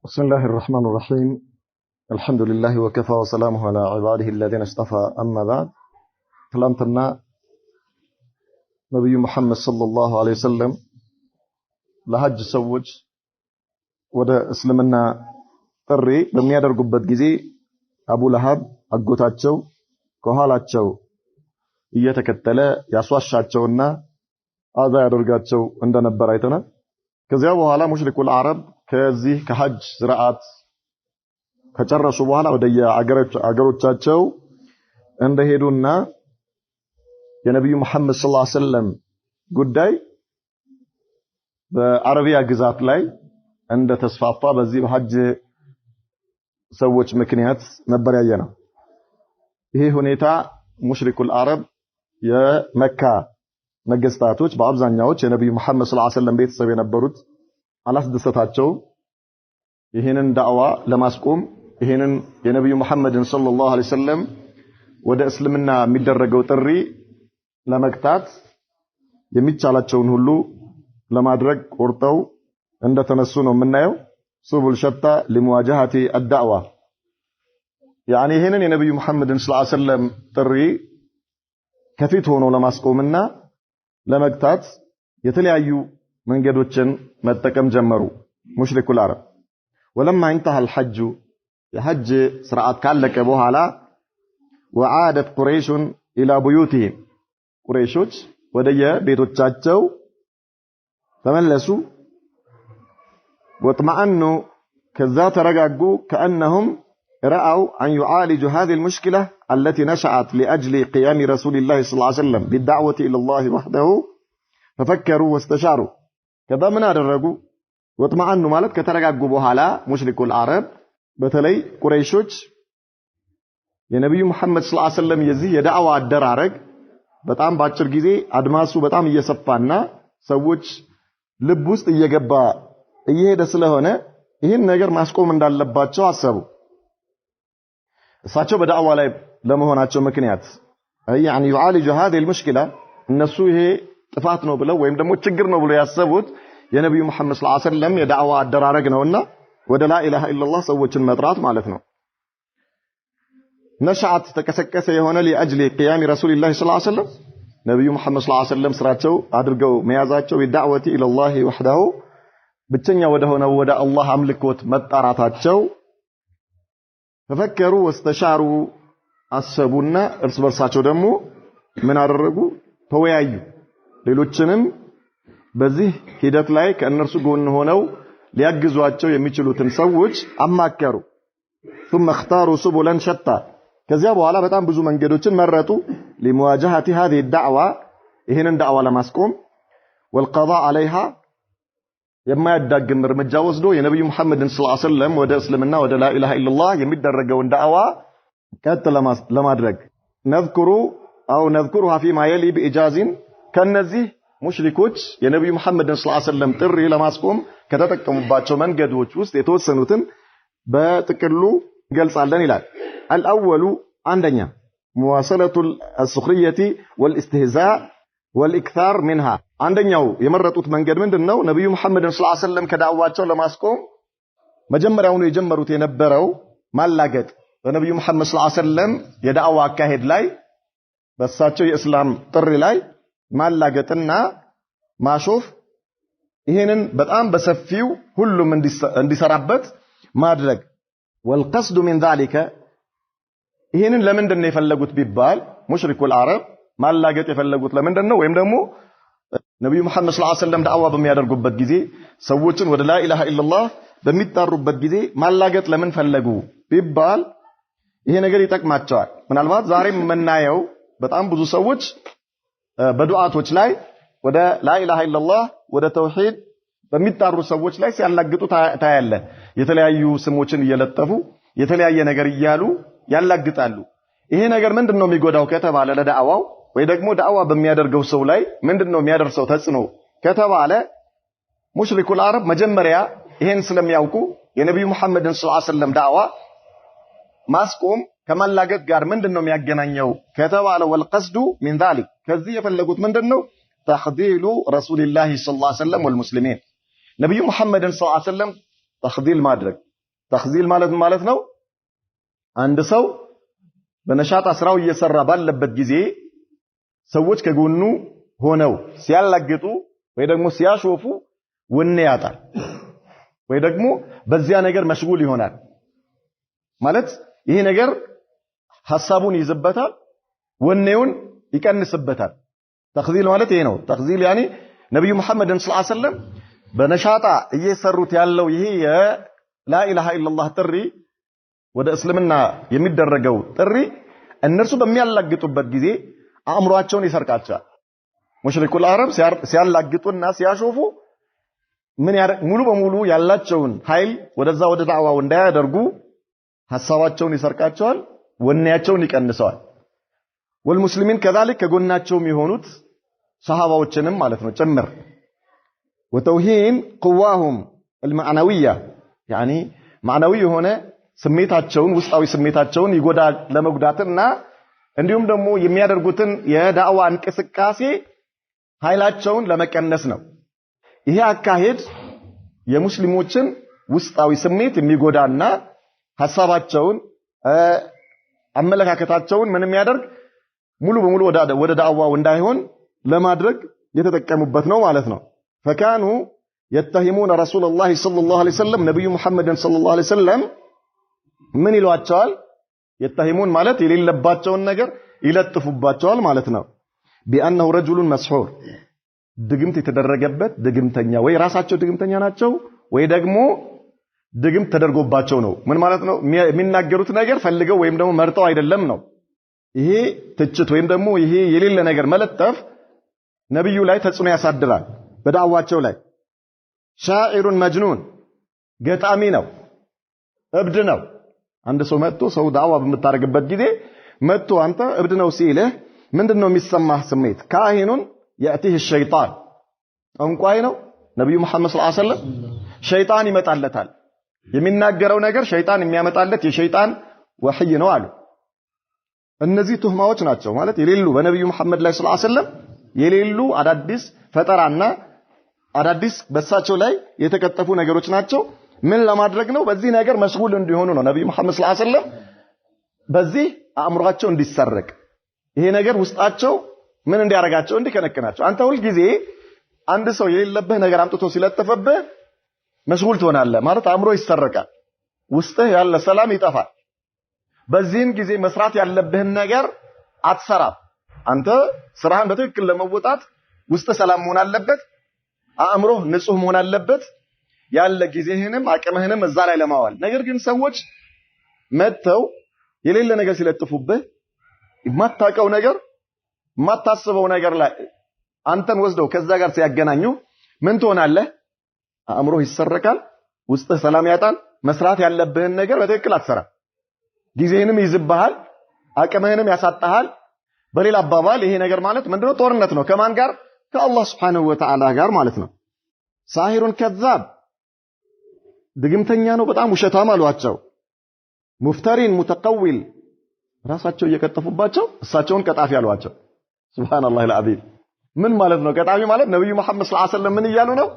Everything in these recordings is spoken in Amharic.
بسم الله الرحمن الرحيم. الحمد لله وكفى وسلامه على عباده الذين اصطفى. أما بعد، ትላንትና ነብዩ መሐመድ ሰለላሁ ዐለይሂ ወሰለም ለሐጅ ሰዎች ወደ እስልምና ጥሪ በሚያደርጉበት ጊዜ አቡ ለሃብ አጎታቸው ከኋላቸው እየተከተለ ያስዋሻቸውና አዛ ያደርጋቸው እንደነበር አይተናል። ከዚያ በኋላ ሙሽሪኩል አረብ ከዚህ ከሐጅ ስርዓት ከጨረሱ በኋላ ወደ አገሮቻቸው እንደሄዱና የነብዩ መሐመድ ሰለላሁ ዐለይሂ ወሰለም ጉዳይ በአረቢያ ግዛት ላይ እንደተስፋፋ በዚህ በሐጅ ሰዎች ምክንያት ነበር ያየነው። ይሄ ሁኔታ ሙሽሪኩል አረብ የመካ ነገስታቶች በአብዛኛዎች የነብዩ መሐመድ ሰለላሁ ዐለይሂ ወሰለም ቤተሰብ የነበሩት አላስደሰታቸው። ይሄንን ዳዕዋ ለማስቆም ይሄንን የነብዩ መሐመድን ሰለላሁ ዐለይሂ ወሰለም ወደ እስልምና የሚደረገው ጥሪ ለመግታት የሚቻላቸውን ሁሉ ለማድረግ ቆርጠው እንደተነሱ ነው የምናየው። ሱቡል ሸታ ለሙዋጃሃቲ አዳዕዋ ያኒ ይሄንን የነብዩ መሐመድን ሰለላሁ ዐለይሂ ወሰለም ጥሪ ከፊት ሆኖ ለማስቆምና ለመግታት የተለያዩ መንገዶችን መጠቀም ጀመሩ ሙሽሪኩል አረብ። ولما انتهى الحج የሐጅ ስርዓት ካለቀ በኋላ وعادت قريش الى بيوتهم ቁረይሾች ወደየ ቤቶቻቸው ተመለሱ። واطمأنوا ከዛ ተረጋጉ كأنهم رأوا أن يعالجوا هذه المشكلة التي نشأت لأجل قيام رسول الله صلى الله عليه وسلم بالدعوة إلى الله وحده ففكروا واستشاروا ከዛ ምን አደረጉ? ወጥማአኑ ማለት ከተረጋጉ በኋላ ሙሽሪኩል አረብ በተለይ ቁረይሾች የነብዩ መሐመድ ሰለላሁ ዐለይሂ ወሰለም የዚህ የዳዕዋ አደራረግ በጣም ባጭር ጊዜ አድማሱ በጣም እየሰፋና ሰዎች ልብ ውስጥ እየገባ እየሄደ ስለሆነ ይህን ነገር ማስቆም እንዳለባቸው አሰቡ። እሳቸው በዳዕዋ ላይ ለመሆናቸው ምክንያት ያኒ يعالج هذه المشكلة እነሱ ይሄ ጥፋት ነው ብለው ወይም ደግሞ ችግር ነው ብለው ያሰቡት የነብዩ መሐመድ ሰለላሁ ዐለይሂ ወሰለም የዳዕዋ አደራረግ ነውና ወደ ላ ኢላሃ ኢላላህ ሰዎችን መጥራት ማለት ነው። ነሻአት ተከሰከሰ የሆነ لأجل قيام رسول الله صلى الله عليه وسلم ነብዩ መሐመድ ሰለላሁ ዐለይሂ ወሰለም ስራቸው አድርገው መያዛቸው የዳዕወቲ ኢላላህ ወህደሁ ብቸኛ ወደ ሆነው ወደ አላህ አምልኮት መጣራታቸው ተፈከሩ ወስተሻሩ አሰቡና እርስ በርሳቸው ደግሞ ምን አደረጉ? ተወያዩ። ሌሎችንም በዚህ ሂደት ላይ ከእነርሱ ጎን ሆነው ሊያግዟቸው የሚችሉትን ሰዎች አማከሩ። ثم اختاروا سبلا شتى ከዚያ በኋላ በጣም ብዙ መንገዶችን መረጡ لمواجهة هذه الدعوة ይሄንን ዳዕዋ ለማስቆም والقضاء عليها የማያዳግም እርምጃ ወስዶ የነብዩ መሐመድን ሰለላሁ ዐለይሂ ወሰለም ወደ እስልምና ወደ ላ ኢላሃ ኢላላህ የሚደረገውን ዳዕዋ ቀጥ ለማድረግ ነذكرها فيما يلي بإجاز ከነዚህ ሙሽሪኮች የነብዩ መሐመድን ሰለላሁ ዐለይሂ ወሰለም ጥሪ ለማስቆም ከተጠቀሙባቸው መንገዶች ውስጥ የተወሰኑትን በጥቅሉ ገልጻለን ይላል። الأول አንደኛ مواصلة السخرية والاستهزاء والإكثار منها አንደኛው የመረጡት መንገድ ምንድነው? ነብዩ መሐመድን ሰለላሁ ዐለይሂ ወሰለም ከዳዕዋቸው ለማስቆም መጀመሪያውኑ የጀመሩት የነበረው ማላገጥ በነብዩ መሐመድ ሰለላሁ ዐለይሂ ወሰለም የዳዕዋ አካሄድ ላይ በእሳቸው የእስላም ጥሪ ላይ ማላገጥና ማሾፍ ይሄንን በጣም በሰፊው ሁሉም እንዲሰራበት ማድረግ والقصد من ذلك ይሄንን ለምንድን ነው የፈለጉት ቢባል ሙሽሪኩል አረብ ማላገጥ የፈለጉት ለምንድን ነው? ወይም ደግሞ ነብዩ መሐመድ ሰለላሁ ዐለይሂ ወሰለም ዳዕዋ በሚያደርጉበት ጊዜ ሰዎችን ወደ ላ ኢላሃ ኢላላህ በሚጣሩበት ጊዜ ማላገጥ ለምን ፈለጉ ቢባል ይሄ ነገር ይጠቅማቸዋል። ምናልባት ዛሬም የምናየው በጣም ብዙ ሰዎች በዱዓቶች ላይ ወደ ላ ኢላሃ ኢላላህ ወደ ተውሂድ በሚጣሩ ሰዎች ላይ ሲያላግጡ ታያለ። የተለያዩ ስሞችን እየለጠፉ የተለያየ ነገር እያሉ ያላግጣሉ። ይሄ ነገር ምንድነው የሚጎዳው ከተባለ ለዳዕዋው ወይ ደግሞ ዳዕዋ በሚያደርገው ሰው ላይ ምንድነው የሚያደርሰው ተጽዕኖ ከተባለ ሙሽሪኩል አረብ መጀመሪያ ይሄን ስለሚያውቁ የነብዩ መሐመድን ሰለላሁ ዐለይሂ ወሰለም ዳዕዋ ማስቆም ከማላገጥ ጋር ምንድነው የሚያገናኘው ከተባለ والقصد من ذلك ከዚህ የፈለጉት ምንድነው? تخذيل رسول الله صلى الله عليه وسلم والمسلمين ነብዩ መሐመድን ሰለላሁ ዐለይሂ ወሰለም ተኽዲል ማድረግ ተኽዚል ማለት ነው አንድ ሰው በነሻጣ ስራው እየሰራ ባለበት ጊዜ ሰዎች ከጎኑ ሆነው ሲያላግጡ ወይ ደግሞ ሲያሾፉ ወኔ ያጣል ወይ ደግሞ በዚያ ነገር መሽጉል ይሆናል ማለት ይሄ ነገር ሐሳቡን ይዝበታል ወኔውን ይቀንስበታል ተኽዚል ማለት ይሄ ነው ተኽዚል ያኒ ነብዩ መሐመድ ሰለላሁ ዐለይሂ ወሰለም በነሻጣ እየሰሩት ያለው ይሄ የላኢላሃ ኢላላህ ጥሪ ወደ እስልምና የሚደረገው ጥሪ እነርሱ በሚያላግጡበት ጊዜ አእምሮአቸውን ይሰርቃቸዋል ሙሽሪኩል አረብ ሲያላግጡና ሲያሾፉ ሙሉ በሙሉ ያላቸውን ኃይል ወደዛ ወደ ዳዕዋው እንዳያደርጉ ሐሳባቸውን ይሰርቃቸዋል ወኔያቸውን ይቀንሰዋል والمسلمين كذلك ከጎናቸውም የሆኑት ሰሃባዎችንም ማለት ነው ጭምር وتوهين قواهم المعنويه يعني معنوي የሆነ ስሜታቸውን ውስጣዊ ስሜታቸውን ይጎዳ ለመጉዳትና እንዲሁም ደግሞ የሚያደርጉትን የዳዕዋ እንቅስቃሴ ኃይላቸውን ለመቀነስ ነው ይሄ አካሄድ የሙስሊሞችን ውስጣዊ ስሜት የሚጎዳና ሐሳባቸውን አመለካከታቸውን ምንም ያደርግ ሙሉ በሙሉ ወደ ዳዕዋው እንዳይሆን ለማድረግ የተጠቀሙበት ነው ማለት ነው فكانوا يتهمون رسول الله صلى الله عليه وسلم نبي محمد صلى الله عليه وسلم ምን ይሏቸዋል يتهمون ማለት የሌለባቸውን ነገር ይለጥፉባቸዋል ማለት ነው بانه رجل مسحور ድግምት የተደረገበት ድግምተኛ ወይ ራሳቸው ድግምተኛ ናቸው ወይ ደግሞ ድግምት ተደርጎባቸው ነው ምን ማለት ነው የሚናገሩት ነገር ፈልገው ወይም ደግሞ መርጠው አይደለም ነው ይሄ ትችት ወይም ደግሞ ይሄ የሌለ ነገር መለጠፍ ነብዩ ላይ ተጽዕኖ ያሳድራል በዳዕዋቸው ላይ ሻኢሩን መጅኑን ገጣሚ ነው እብድ ነው አንድ ሰው መጥቶ ሰው ዳዕዋ በምታረግበት ጊዜ መጥቶ አንተ እብድ ነው ሲልህ ምንድነው የሚሰማህ ስሜት ካሂኑን يأتيه الشيطان ጠንቋይ ነው ነብዩ መሐመድ ሰለላሁ ዐለይሂ ወሰለም ሸይጣን ይመጣለታል የሚናገረው ነገር ሸይጣን የሚያመጣለት የሸይጣን ወህይ ነው አሉ እነዚህ ቱህማዎች ናቸው ማለት የሌሉ በነብዩ መሐመድ ላይ ሰለላሁ ዐለይሂ ወሰለም የሌሉ አዳዲስ ፈጠራና አዳዲስ በሳቸው ላይ የተከተፉ ነገሮች ናቸው ምን ለማድረግ ነው በዚህ ነገር መሽጉል እንዲሆኑ ነው ነብዩ መሐመድ ሰለላሁ ዐለይሂ ወሰለም በዚህ አእምሮአቸው እንዲሰረቅ ይሄ ነገር ውስጣቸው ምን እንዲያረጋቸው እንዲከነከናቸው አንተ ሁሉ ጊዜ አንድ ሰው የሌለበት ነገር አምጥቶ ሲለጥፈብህ መሽጉል ትሆናለህ ማለት አእምሮ ይሰረቃል ውስጥህ ያለ ሰላም ይጠፋል በዚህም ጊዜ መስራት ያለብህን ነገር አትሰራም አንተ ስራህን በትክክል ለመወጣት ውስጥ ሰላም መሆን አለበት አእምሮ ንጹህ መሆን አለበት ያለ ጊዜህንም አቅምህንም እዛ ላይ ለማዋል ነገር ግን ሰዎች መተው የሌለ ነገር ሲለጥፉብህ የማታውቀው ነገር የማታስበው ነገር ላይ አንተን ወስደው ከዛ ጋር ሲያገናኙ ምን ትሆናለህ አእምሮ ይሰረቃል ውስጥ ሰላም ያጣል መስራት ያለብህን ነገር በትክክል አትሰራም ጊዜህንም ይዝብሃል አቅምህንም ያሳጣሃል በሌላ አባባል ይሄ ነገር ማለት ምንድነው ጦርነት ነው ከማን ጋር ከአላህ Subhanahu Wa Ta'ala ጋር ማለት ነው ሳሂሩን ከዛብ ድግምተኛ ነው በጣም ውሸታም አሏቸው ሙፍተሪን ሙተቀዊል ራሳቸው እየቀጠፉባቸው እሳቸውን ቀጣፊ አሏቸው ሱብሃንአላህ አልዓዚም ምን ማለት ነው ቀጣፊ ማለት ነብዩ መሐመድ ሰለላሁ ዐለይሂ ወሰለም ምን ይያሉ ነው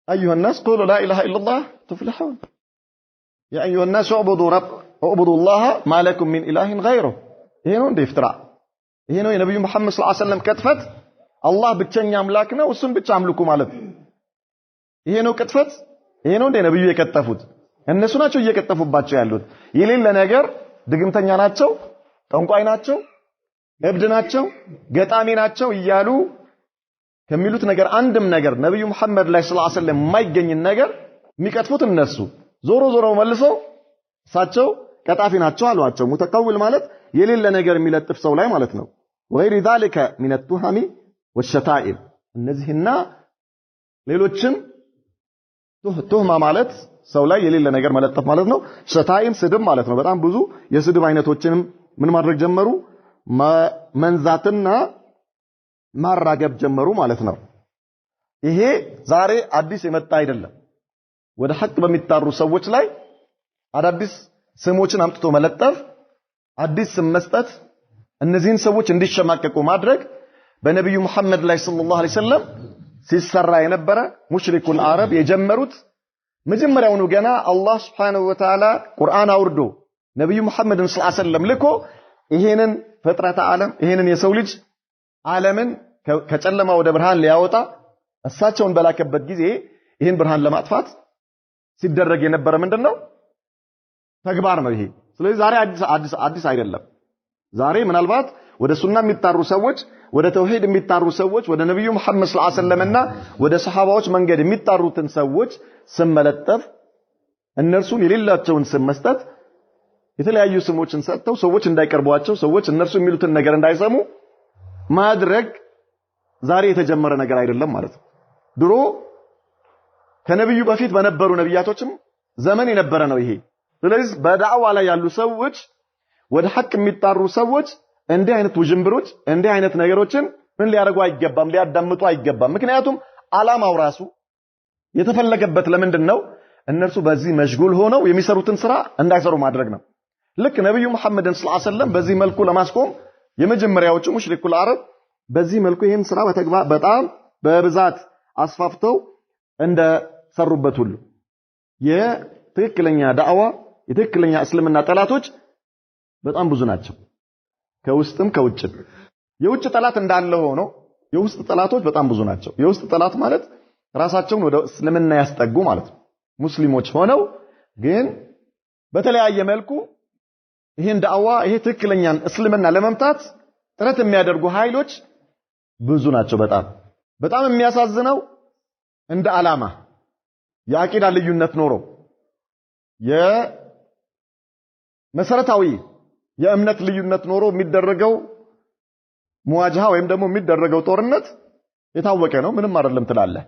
ايها الناس قولوا لا اله الا الله تفلحون يا ايها الناس اعبدوا الله ما لكم من اله غيره ይሄ ነው እንደ ፍጥራ ይሄ ነው የነብዩ መሐመድ ሰለላሁ ዐለይሂ ወሰለም ከጥፈት አላህ ብቸኛ አምላክ ነው እሱን ብቻ አምልኩ ማለት ይሄ ነው ቅጥፈት ይሄ ነው እንደ ነብዩ የቀጠፉት እነሱ ናቸው እየቀጠፉባቸው ያሉት የሌለ ነገር ድግምተኛ ናቸው ጠንቋይ ናቸው እብድ ናቸው ገጣሚ ናቸው እያሉ ከሚሉት ነገር አንድም ነገር ነብዩ መሐመድ ላይ ሰለላሁ ዐለይሂ ወሰለም የማይገኝ ነገር የሚቀጥፉት እነሱ ዞሮ መልሰው እሳቸው ቀጣፊ ናቸው አሏቸው ሙተቀውል ማለት የሌለ ነገር የሚለጥፍ ሰው ላይ ማለት ነው وغير ذلك من التهم والشتائم እነዚህና ሌሎችም ቱህማ ማለት ሰው ላይ የሌለ ነገር መለጠፍ ማለት ነው ሸታይም ስድብ ማለት ነው በጣም ብዙ የስድብ አይነቶችንም ምን ማድረግ ጀመሩ መንዛትና ማራገብ ጀመሩ ማለት ነው ይሄ ዛሬ አዲስ የመጣ አይደለም ወደ ሐቅ በሚጣሩ ሰዎች ላይ አዳዲስ ስሞችን አምጥቶ መለጠፍ አዲስ ስም መስጠት እነዚህን ሰዎች እንዲሸማቀቁ ማድረግ በነብዩ መሐመድ ላይ ሰለላሁ ዐለይሂ ወሰለም ሲሰራ የነበረ ሙሽሪኩል አረብ የጀመሩት መጀመሪያውኑ ገና አላህ Subhanahu Wa Ta'ala ቁርአን አውርዶ ነብዩ መሐመድን ሰለላሁ ዐለይሂ ወሰለም ልኮ ይሄንን ፍጥረተ ዓለም ይሄንን የሰው ልጅ ዓለምን ከጨለማ ወደ ብርሃን ሊያወጣ እሳቸውን በላከበት ጊዜ ይሄን ብርሃን ለማጥፋት ሲደረግ የነበረ ምንድነው ተግባር ነው ይሄ ስለዚህ ዛሬ አዲስ አይደለም ዛሬ ምናልባት ወደ ሱና የሚጣሩ ሰዎች ወደ ተውሂድ የሚጣሩ ሰዎች ወደ ነብዩ መሐመድ ሰለላሁ ዐለይሂ ወሰለምና ወደ ሰሃባዎች መንገድ የሚጣሩትን ሰዎች ስም መለጠፍ እነርሱን የሌላቸውን ስም መስጠት የተለያዩ ስሞችን ሰጥተው ሰዎች እንዳይቀርቧቸው ሰዎች እነርሱ የሚሉትን ነገር እንዳይሰሙ ማድረግ ዛሬ የተጀመረ ነገር አይደለም ማለት ነው ድሮ ከነብዩ በፊት በነበሩ ነብያቶችም ዘመን የነበረ ነው ይሄ ስለዚህ በዳዕዋ ላይ ያሉ ሰዎች ወደ ሐቅ የሚጣሩ ሰዎች እንዲህ አይነት ውጅንብሮች እንዲህ አይነት ነገሮችን ምን ሊያደርጉ አይገባም ሊያዳምጡ አይገባም ምክንያቱም ዓላማው ራሱ የተፈለገበት ለምንድነው እነርሱ በዚህ መሽጉል ሆነው የሚሰሩትን ስራ እንዳይሰሩ ማድረግ ነው ልክ ነብዩ መሐመድን ሰለላሁ ዐለይሂ ወሰለም በዚህ መልኩ ለማስቆም የመጀመሪያዎቹ ሙሽሪኩል አረብ በዚህ መልኩ ይሄን ስራ በተግባር በጣም በብዛት አስፋፍተው እንደ ሰሩበት ሁሉ የትክክለኛ ዳዕዋ የትክክለኛ እስልምና ጠላቶች በጣም ብዙ ናቸው ከውስጥም ከውጭም የውጭ ጠላት እንዳለ ሆኖ የውስጥ ጠላቶች በጣም ብዙ ናቸው የውስጥ ጠላት ማለት ራሳቸውን ወደ እስልምና ያስጠጉ ማለት ነው ሙስሊሞች ሆነው ግን በተለያየ መልኩ ይሄን ዳዕዋ ይሄ ትክክለኛን እስልምና ለመምታት ጥረት የሚያደርጉ ኃይሎች ብዙ ናቸው በጣም የሚያሳዝነው እንደ ዓላማ የአቂዳ ልዩነት ኖሮ የመሰረታዊ የእምነት ልዩነት ኖሮ የሚደረገው ሙዋጃሃ ወይም ደግሞ የሚደረገው ጦርነት የታወቀ ነው ምንም አይደለም ትላለህ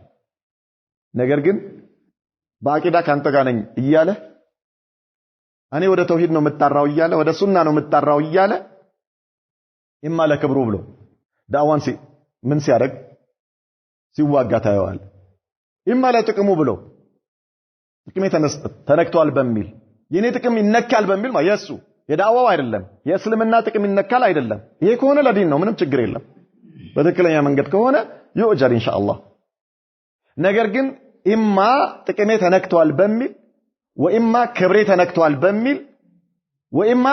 ነገር ግን በአቂዳ ካንተ ጋር ነኝ እያለ እኔ ወደ ተውሂድ ነው መጣራው እያለ ወደ ሱና ነው መጣራው እያለ ኢማ ለክብሩ ብሎ ዳዋን ምን ሲያደርግ ሲዋጋ ታየዋል ኢማ ለጥቅሙ ብሎ ጥቅሜ ተነክቷል በሚል የኔ ጥቅም ይነካል በሚል የሱ የዳዋው አይደለም የእስልምና ጥቅም ይነካል አይደለም ይሄ ከሆነ ለዲን ነው ምንም ችግር የለም በትክክለኛ መንገድ ከሆነ ይወጀር ኢንሻአላህ ነገር ግን ኢማ ጥቅሜ ተነክቷል በሚል ወኢማ ክብሬ ተነክቷል በሚል ወኢማ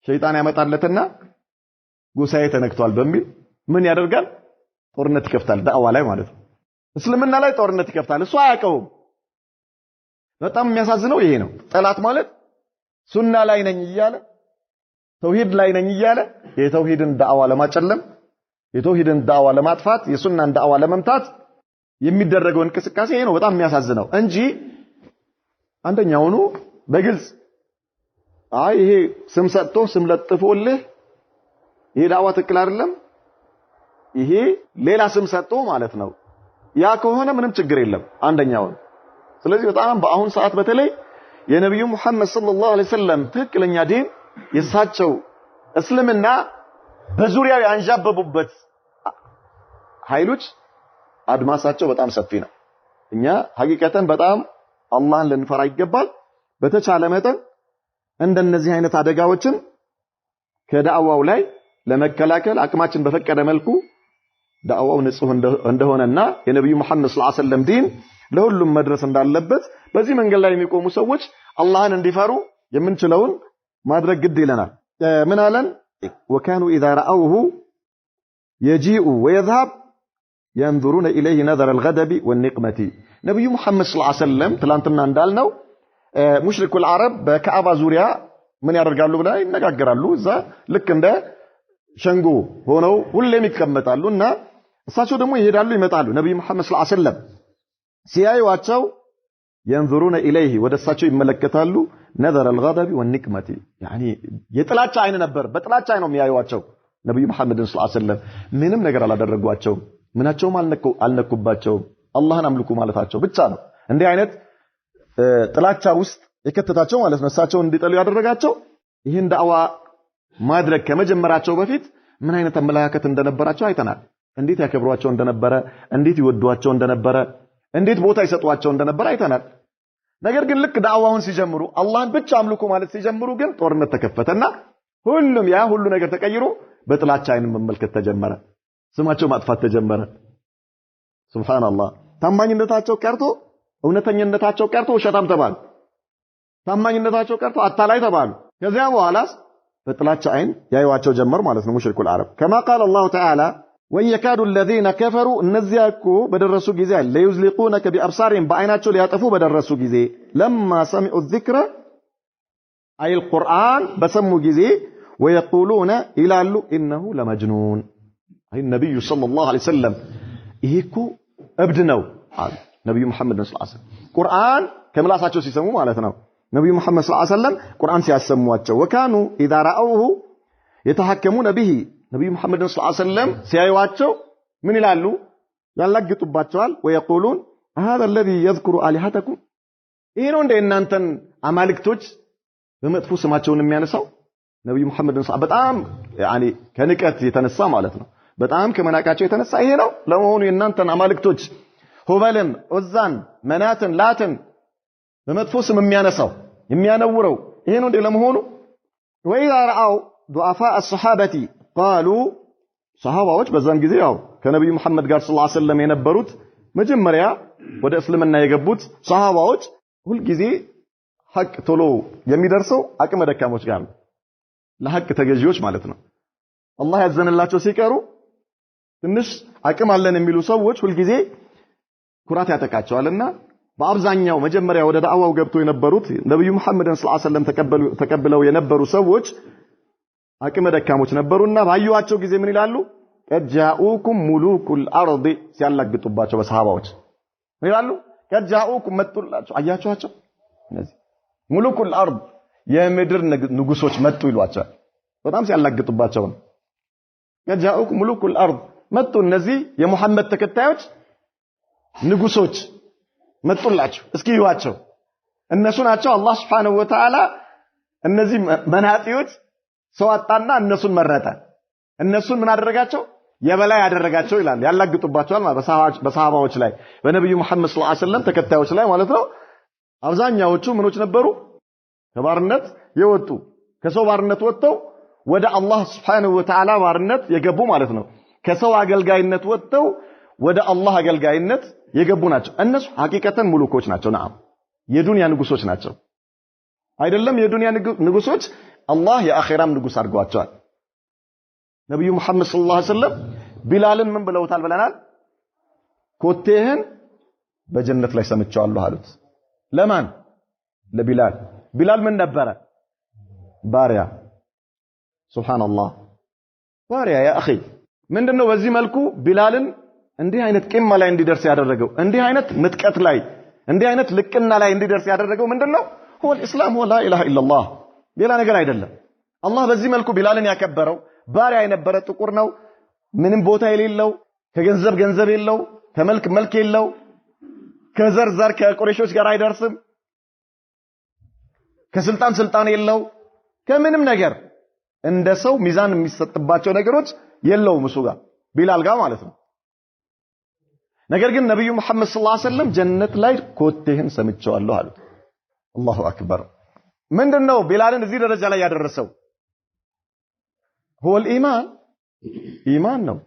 ሸይጣን ያመጣለትና ጎሳዬ ተነክቷል በሚል ምን ያደርጋል ጦርነት ይከፍታል ዳዕዋ ላይ ማለት ነው እስልምና ላይ ጦርነት ይከፍታል እሱ አያውቀውም በጣም የሚያሳዝነው ይሄ ነው ጠላት ማለት ሱና ላይ ነኝ እያለ ተውሂድ ላይ ነኝ እያለ የተውሂድን ዳዕዋ ለማጨለም የተውሂድን ዳዕዋ ለማጥፋት የሱናን ዳዕዋ ለመምታት የሚደረገው እንቅስቃሴ ይሄ ነው በጣም የሚያሳዝነው እንጂ አንደኛውኑ በግልጽ ይሄ ስም ሰጥቶ ስም ለጥፎልህ ይሄ ዳዕዋ ትክክል አይደለም ይሄ ሌላ ስም ሰጥቶ ማለት ነው ያ ከሆነ ምንም ችግር የለም አንደኛው ስለዚህ በጣም በአሁን ሰዓት በተለይ የነብዩ መሐመድ ሰለላሁ ዐለይሂ ወሰለም ትክክለኛ ዲን የሳቸው እስልምና በዙሪያው ያንዣበቡበት ኃይሎች አድማሳቸው በጣም ሰፊ ነው እኛ ሐቂቀተን በጣም አላህን ልንፈራ ይገባል በተቻለ መጠን እንደነዚህ አይነት አደጋዎችን ከዳዕዋው ላይ ለመከላከል አቅማችን በፈቀደ መልኩ ዳዕዋው ንጹህ እንደሆነና የነብዩ መሐመድ ሰለላሁ ዐለይሂ ወሰለም ዲን ለሁሉም መድረስ እንዳለበት በዚህ መንገድ ላይ የሚቆሙ ሰዎች አላህን እንዲፈሩ የምንችለውን ማድረግ ግድ ይለናል ምን አለን وكانوا اذا راوه يجيء ويذهب ينظرون اليه نظر الغضب والنقمه ነብዩ መሐመድ ሰለላሁ ዐለይሂ ወሰለም ትላንትና እንዳልነው ሙሽሪኩል አረብ በካዕባ ዙሪያ ምን ያደርጋሉ ብላ ይነጋገራሉ እዛ ልክ እንደ ሸንጎ ሆነው ሁሌም ይቀመጣሉና እሳቸው ደግሞ ይሄዳሉ ይመጣሉ ነብዩ መሐመድ ሰለላሁ ዐለይሂ ወሰለም ሲያዩዋቸው ينظرون اليه ወደሳቸው ይመለከታሉ نظر الغضب والنقمه يعني የጥላቻ አይን ነበር በጥላቻ አይን ነው የሚያዩዋቸው ነብዩ መሐመድ ሰለላሁ ዐለይሂ ወሰለም ምንም ነገር አላደረጓቸው ምናቸውም አልነኩባቸው አላህን አምልኩ ማለታቸው ብቻ ነው እንዲህ አይነት ጥላቻ ውስጥ የከተታቸው ማለት ነው እሳቸው እንዲጠሉ ያደረጋቸው ይሄን ዳዕዋ ማድረግ ከመጀመራቸው በፊት ምን አይነት አመለካከት እንደነበራቸው አይተናል እንዴት ያከብሯቸው እንደነበረ እንዴት ይወዷቸው እንደነበረ እንዴት ቦታ ይሰጧቸው እንደነበረ አይተናል ነገር ግን ልክ ዳዕዋውን ሲጀምሩ አላህን ብቻ አምልኩ ማለት ሲጀምሩ ግን ጦርነት ተከፈተና ሁሉም ያ ሁሉ ነገር ተቀይሮ በጥላቻ አይን መመልከት ተጀመረ ስማቸው ማጥፋት ተጀመረ ሱብሃንአላህ ታማኝነታቸው ቀርቶ እውነተኝነታቸው ቀርቶ ውሸታም ተባሉ ታማኝነታቸው ቀርቶ አታላይ ተባሉ ከዚያ በኋላስ በጥላቻ አይን ያዩዋቸው ጀመር ማለት ነው ሙሽሪኩል አረብ كما قال الله تعالى ويكاد الذين كفروا እነዚያ እኮ በደረሱ ጊዜ ለዩዝሊቁነከ بأبصارهم በአይናቸው ሊያጠፉ በደረሱ ጊዜ لما سمعوا الذكر أي القرآن بسموا ጊዜ ويقولون ይላሉ إنه لمجنون أي النبي صلى الله عليه وسلم ይሄ እኮ እብድ ነው አለ ነብዩ መሐመድ ሰለላሁ ዐለይሂ ወሰለም ቁርአን ከምላሳቸው ሲሰሙ ማለት ነው ነብዩ መሐመድ ሰለላሁ ዐለይሂ ወሰለም ቁርአን ሲያሰሙዋቸው ወካኑ اذا راوه يتحكمون به ነብዩ መሐመድ ሰለላሁ ዐለይሂ ወሰለም ሲያዩዋቸው ምን ይላሉ ያላግጡባቸዋል ويقولون هذا الذي يذكر الهتكم ይሄ ነው እንደ እናንተን አማልክቶች በመጥፎ ስማቸውን የሚያነሳው ነብዩ መሐመድ ሰለላሁ በጣም ያኒ ከንቀት የተነሳ ማለት ነው በጣም ከመናቃቸው የተነሳ ይሄ ነው ለመሆኑ የእናንተን አማልክቶች ሁበልን ዑዛን መናትን ላትን በመጥፎ ስም የሚያነሳው የሚያነውረው ይሄ ነው እንደ ለመሆኑ ወኢዛ ረአው ዱዓፋ الصحابه قالوا ሰሃባዎች በዛን ጊዜ ያው ከነብዩ መሐመድ ጋር ሰለላሁ ዐለይሂ ወሰለም የነበሩት መጀመሪያ ወደ እስልምና የገቡት ሰሃባዎች ሁሉ ጊዜ ሐቅ ቶሎ የሚደርሰው አቅመ ደካሞች ጋር ነው ለሐቅ ተገዢዎች ማለት ነው አላህ ያዘነላቸው ሲቀሩ ትንሽ አቅም አለን የሚሉ ሰዎች ሁሉ ጊዜ ኩራት ያጠቃቸዋልና በአብዛኛው መጀመሪያ ወደ ዳዕዋው ገብቶ የነበሩት ነብዩ መሐመድን ሰለላሁ ዐለይሂ ወሰለም ተቀበለው የነበሩ ሰዎች አቅመ ደካሞች ነበሩና ባዩዋቸው ጊዜ ምን ይላሉ ቀጃኡኩም ሙሉኩል አርድ ሲያላግጡባቸው በሰሃባዎች ምን ይላሉ ቀጃኡኩም መጡላቸው አያቸዋቸው እነዚህ ሙሉኩል አርድ የምድር ንጉሶች መጡ ይሏቸዋል በጣም ሲያላግጡባቸው ነው ቀጃኡኩም ሙሉኩል አርድ መጡ እነዚህ የሙሐመድ ተከታዮች ንጉሶች መጡላቸው እስኪ ይዋቸው እነሱ ናቸው አላህ Subhanahu Wa Ta'ala እነዚህ መናጢዎች ሰው አጣና እነሱን መረጠ እነሱን ምን አደረጋቸው የበላይ ያደረጋቸው ይላል ያላግጡባቸዋል ማለት በሰሃባዎች ላይ በነብዩ መሐመድ ሰለላሁ ዐለይሂ ወሰለም ተከታዮች ላይ ማለት ነው አብዛኛዎቹ ምኖች ነበሩ ከባርነት የወጡ ከሰው ባርነት ወጥተው ወደ አላህ Subhanahu Wa Ta'ala ባርነት የገቡ ማለት ነው ከሰው አገልጋይነት ወጥተው ወደ አላህ አገልጋይነት የገቡ ናቸው እነሱ ሐቂቀተን ሙሉኮች ናቸው ናም የዱንያ ንጉሶች ናቸው አይደለም የዱንያ ንጉሶች አላህ የአኺራም ንጉስ አድርጓቸዋል ነብዩ መሐመድ ሰለላሁ ዐለይሂ ወሰለም ቢላልን ምን ብለውታል ብለናል ኮቴህን በጀነት ላይ ሰምቻለሁ አሉት ለማን ለቢላል ቢላል ምን ነበረ ባሪያ ሱብሃንአላህ ባሪያ ያ اخي ምንድነው በዚህ መልኩ ቢላልን እንዲህ አይነት ቂማ ላይ እንዲደርስ ያደረገው እንዲህ አይነት ምጥቀት ላይ እንዲህ አይነት ልቅና ላይ እንዲደርስ ያደረገው ምንድነው هو الاسلام هو لا اله الا الله ሌላ ነገር አይደለም አላህ በዚህ መልኩ ቢላልን ያከበረው ባሪያ የነበረ ጥቁር ነው ምንም ቦታ የሌለው ከገንዘብ ገንዘብ የለው ከመልክ መልክ የለው ከዘርዘር ከቁረይሾች ጋር አይደርስም ከስልጣን ስልጣን የለው ከምንም ነገር እንደ ሰው ሚዛን የሚሰጥባቸው ነገሮች የለውም እሱ ጋር ቢላል ጋር ማለት ነው ነገር ግን ነብዩ መሐመድ ሰለላሁ ዐለይሂ ወሰለም ጀነት ላይ ኮቴህን ሰምቻለሁ አሉት አላሁ አክበር ምንድነው ቢላልን እዚህ ደረጃ ላይ ያደረሰው هو الايمان ايمان ነው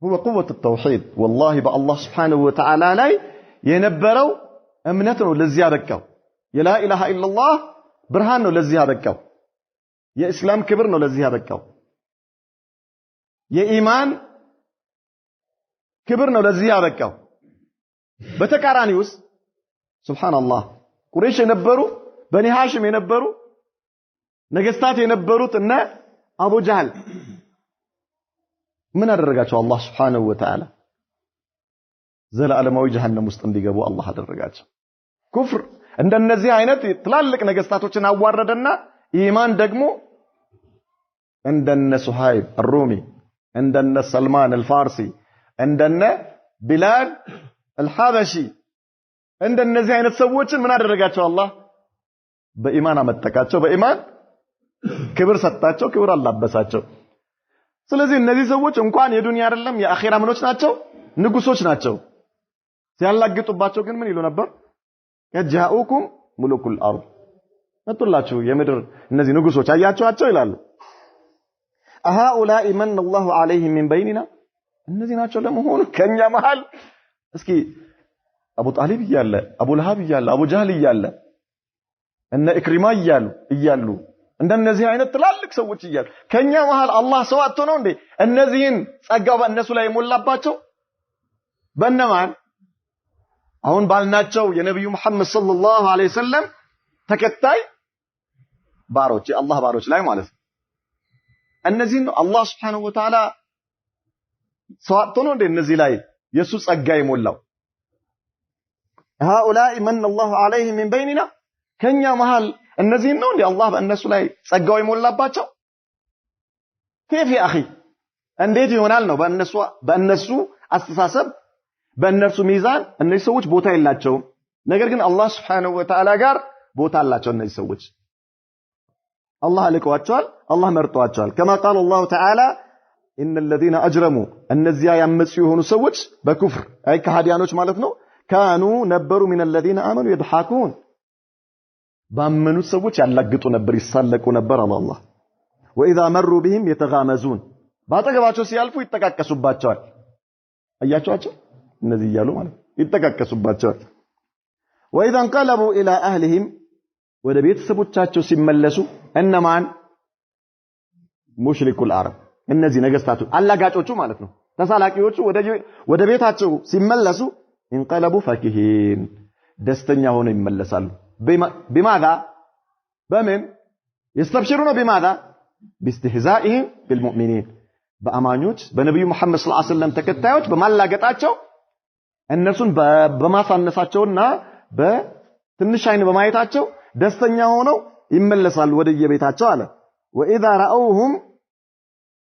هو قوه التوحيد والله بالله سبحانه وتعالى ላይ የነበረው እምነት ነው ለዚህ ያበቃው የላ ኢላሃ ኢላላህ ብርሃን ነው ለዚህ ያበቃው የእስላም ክብር ነው ለዚህ ያበቃው የኢማን ክብር ነው ለዚህ ያበቃው በተቃራኒውስ ሱብሃንአላህ ቁረይሽ የነበሩ በኒ ሃሽም የነበሩ ነገስታት የነበሩት እና አቡ ጃህል ምን አደረጋቸው አላህ Subhanahu Wa Ta'ala ዘላለማዊ ጀሃነም ውስጥ እንዲገቡ አላህ አደረጋቸው ኩፍር እንደነዚህ አይነት ትላልቅ ነገስታቶችን አዋረደና ኢማን ደግሞ እንደነ ሱሃይብ الرومي እንደነ ሰልማን الفارسي እንደነ ቢላል الحبشي እንደነዚህ አይነት ሰዎችን ምን አደረጋቸው አላህ በኢማን አመጣቃቸው በኢማን ክብር ሰጣቸው ክብር አላበሳቸው ስለዚህ እነዚህ ሰዎች እንኳን የዱንያ አይደለም የአኺራ ምኖች ናቸው ንጉሶች ናቸው ሲያላግጡባቸው ግን ምን ይሉ ነበር ከጃኡኩም ሙሉኩል አርድ መጥቷላችሁ የምድር እነዚህ ንጉሶች አያቸዋቸው ይላሉ አሃኡላኢ መን الله عليهم من بيننا እነዚህ ናቸው ለመሆኑ ከኛ መሃል እስኪ አቡ ጣሊብ እያለ አቡ ለሃብ እያለ አቡ ጀህል እያለ እነ ኢክሪማ እያሉ እንደነዚህ አይነት ትላልቅ ሰዎች እያሉ ከኛ መሃል አላህ ሰው አጥቶ ነው እንዴ እነዚህን ጸጋው በእነሱ ላይ ሞላባቸው? በእነማን? አሁን ባልናቸው የነብዩ መሐመድ ሰለላሁ ዐለይሂ ወሰለም ተከታይ ባሮች የአላህ ባሮች ላይ ማለት ነው። እነዚህን አላህ Subhanahu Wa Ta'ala ሰው አጥቶ ነው እንዴ እነዚህ ላይ የሱ ጸጋ የሞላው? هؤلاء من الله عليهم من بيننا ከኛ መሃል እነዚህን ነው እንዴ አላህ በእነሱ ላይ ጸጋው የሞላባቸው? كيف يا اخي እንዴት ይሆናል ነው በእነሱ አስተሳሰብ በእነሱ ሚዛን እነዚህ ሰዎች ቦታ የላቸውም። ነገር ግን አላህ Subhanahu Wa Ta'ala ጋር ቦታ አላቸው እነዚህ ሰዎች። አላህ ልቀዋቸዋል፣ አላህ መርጧቸዋል። كما قال الله تعالى ان الذين اجرموا እነዚያ ያመጹ የሆኑ ሰዎች በኩፍር አይ ከሃዲያኖች ማለት ነው كانوا ነበሩ من الذين امنوا يضحكون ባመኑት ሰዎች ያላግጡ ነበር ይሳለቁ ነበር አላህ። واذا مروا بهم يتغامزون ባጠገባቸው ሲያልፉ ይተቃቀሱባቸዋል። አያቸዋቸው እነዚህ ይያሉ ማለት ይተቃቀሱባቸዋል። واذا انقلبوا الى اهلهم ወደ ቤተሰቦቻቸው ሲመለሱ እነማን? ሙሽሪኩል አረብ እነዚህ ነገስታቱ አላጋጮቹ ማለት ነው ተሳላቂዎቹ ወደ ቤታቸው ሲመለሱ እንቀለቡ ፈኪሂን ደስተኛ ሆነው ይመለሳሉ። بماذا በምን يستبشرون بماذا باستهزائهم بالمؤمنين በአማኞች በነብዩ መሐመድ ሰለላሁ ዐለይሂ ወሰለም ተከታዮች በማላገጣቸው እነሱን በማሳነሳቸውና በትንሽ አይን በማየታቸው ደስተኛ ሆነው ይመለሳሉ ወደ የቤታቸው አለ። واذا راوهم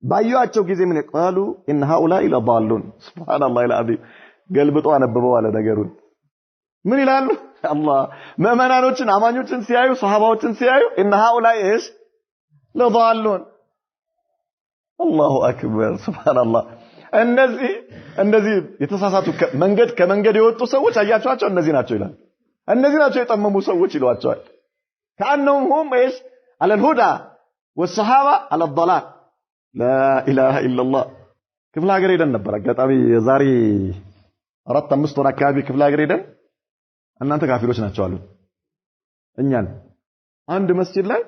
ባዩአቸው ጊዜ ምን ይቃሉ ان هؤلاء لضالون سبحان الله العظيم ገልብጦ አነበበው አለ ነገሩን። ምን ይላሉ? አላህ ሙእሚናኖችን አማኞችን ሲያዩ ሱሐባዎችን ሲያዩ ان هؤلاء ايش لضالون الله اكبر سبحان الله እነዚህ የተሳሳቱ ከመንገድ የወጡ ሰዎች አያቸዋቸው እነዚህ ናቸው ይላል። እነዚህ ናቸው የጠመሙ ሰዎች ይሏቸዋል። كأنهم هم ايش على الهدى والصحابة على الضلال لا اله الا الله ክፍለ ሀገር ሄደን ነበር አጋጣሚ ዛሬ 4-5 ወር አካባቢ ክፍለ ሀገር ሄደን እናንተ ካፊሮች ናቸው አሉ እኛን አንድ መስጂድ ላይ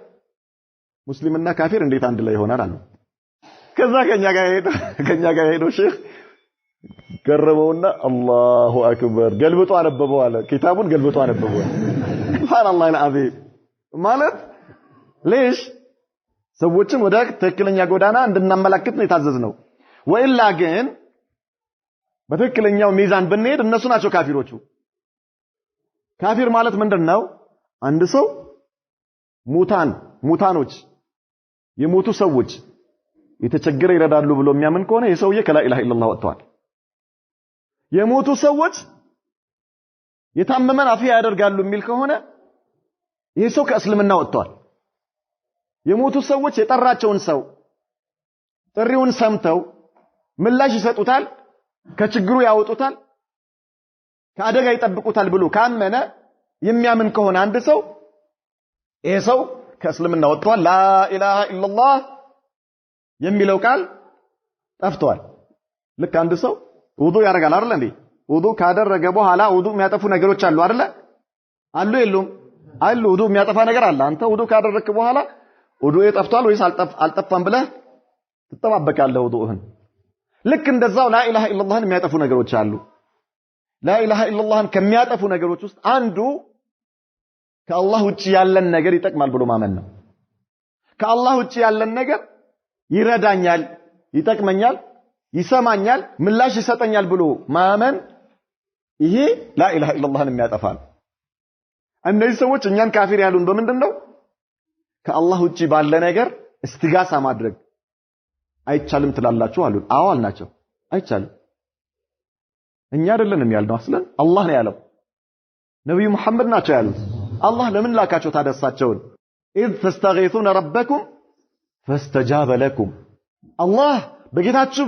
ሙስሊምና ካፊር እንዴት አንድ ላይ ይሆናል አሉ። ከዛ ከኛ ጋር ሄዶ ሼክ ገረመውና አላሁ አክበር ገልብጦ አነበበው አለ። ኪታቡን ገልብጦ አነበበው ሱብሃንአላህ العظيم ማለት ليش ሰዎችን ወደ ትክክለኛ ጎዳና እንድናመላክት ነው የታዘዝነው። ወኢላ ግን በትክክለኛው ሚዛን ብንሄድ እነሱ ናቸው ካፊሮቹ። ካፊር ማለት ምንድነው? አንድ ሰው ሙታኖች የሞቱ ሰዎች የተቸገረ ይረዳሉ ብሎ የሚያምን ከሆነ የሰውዬ ከላ ኢላሃ ኢላላህ ወጥቷል። የሞቱ ሰዎች የታመመን አፍያ ያደርጋሉ የሚል ከሆነ ይሄ ሰው ከእስልምና ወጥቷል። የሞቱ ሰዎች የጠራቸውን ሰው ጥሪውን ሰምተው ምላሽ ይሰጡታል፣ ከችግሩ ያወጡታል፣ ከአደጋ ይጠብቁታል ብሎ ካመነ የሚያምን ከሆነ አንድ ሰው ይሄ ሰው ከእስልምና ወጥቷል። ላ ኢላሃ ኢላላህ የሚለው ቃል ጠፍቷል። ልክ አንድ ሰው ውዱ ያደርጋል አይደል እንዴ? ውዱ ካደረገ በኋላ ውዱ የሚያጠፉ ነገሮች አሉ አይደል? አሉ የሉም? አሉ። ውዱ የሚያጠፋ ነገር አለ። አንተ ውዱ ካደረግክ በኋላ ውዱ ጠፍቷል ወይስ አልጠፋም ብለህ ትጠባበቃለህ ውዱህን። ልክ እንደዛው ላ ኢላሃ ኢላላህን የሚያጠፉ ነገሮች አሉ። ላ ኢላሃ ኢላላህን ከሚያጠፉ ነገሮች ውስጥ አንዱ ከአላህ ውጪ ያለን ነገር ይጠቅማል ብሎ ማመን ነው። ከአላህ ውጪ ያለን ነገር ይረዳኛል፣ ይጠቅመኛል፣ ይሰማኛል፣ ምላሽ ይሰጠኛል ብሎ ማመን ይሄ ላ ኢላሃ ኢላላህን የሚያጠፋ ነው። እነዚህ ሰዎች እኛን ካፊር ያሉን በምንድነው? ከአላህ ውጪ ባለ ነገር እስቲጋሳ ማድረግ አይቻልም ትላላችሁ አሉን። አዎ አልናቸው። አይቻልም። እኛ አይደለንም ያልነው አስለን አላህ ነው ያለው። ነብዩ መሐመድ ናቸው ያሉት። አላህ ለምን ላካቸው ታደሳቸውን? إذ تستغيثون ربكم فاستجاب لكم አላህ በጌታችሁ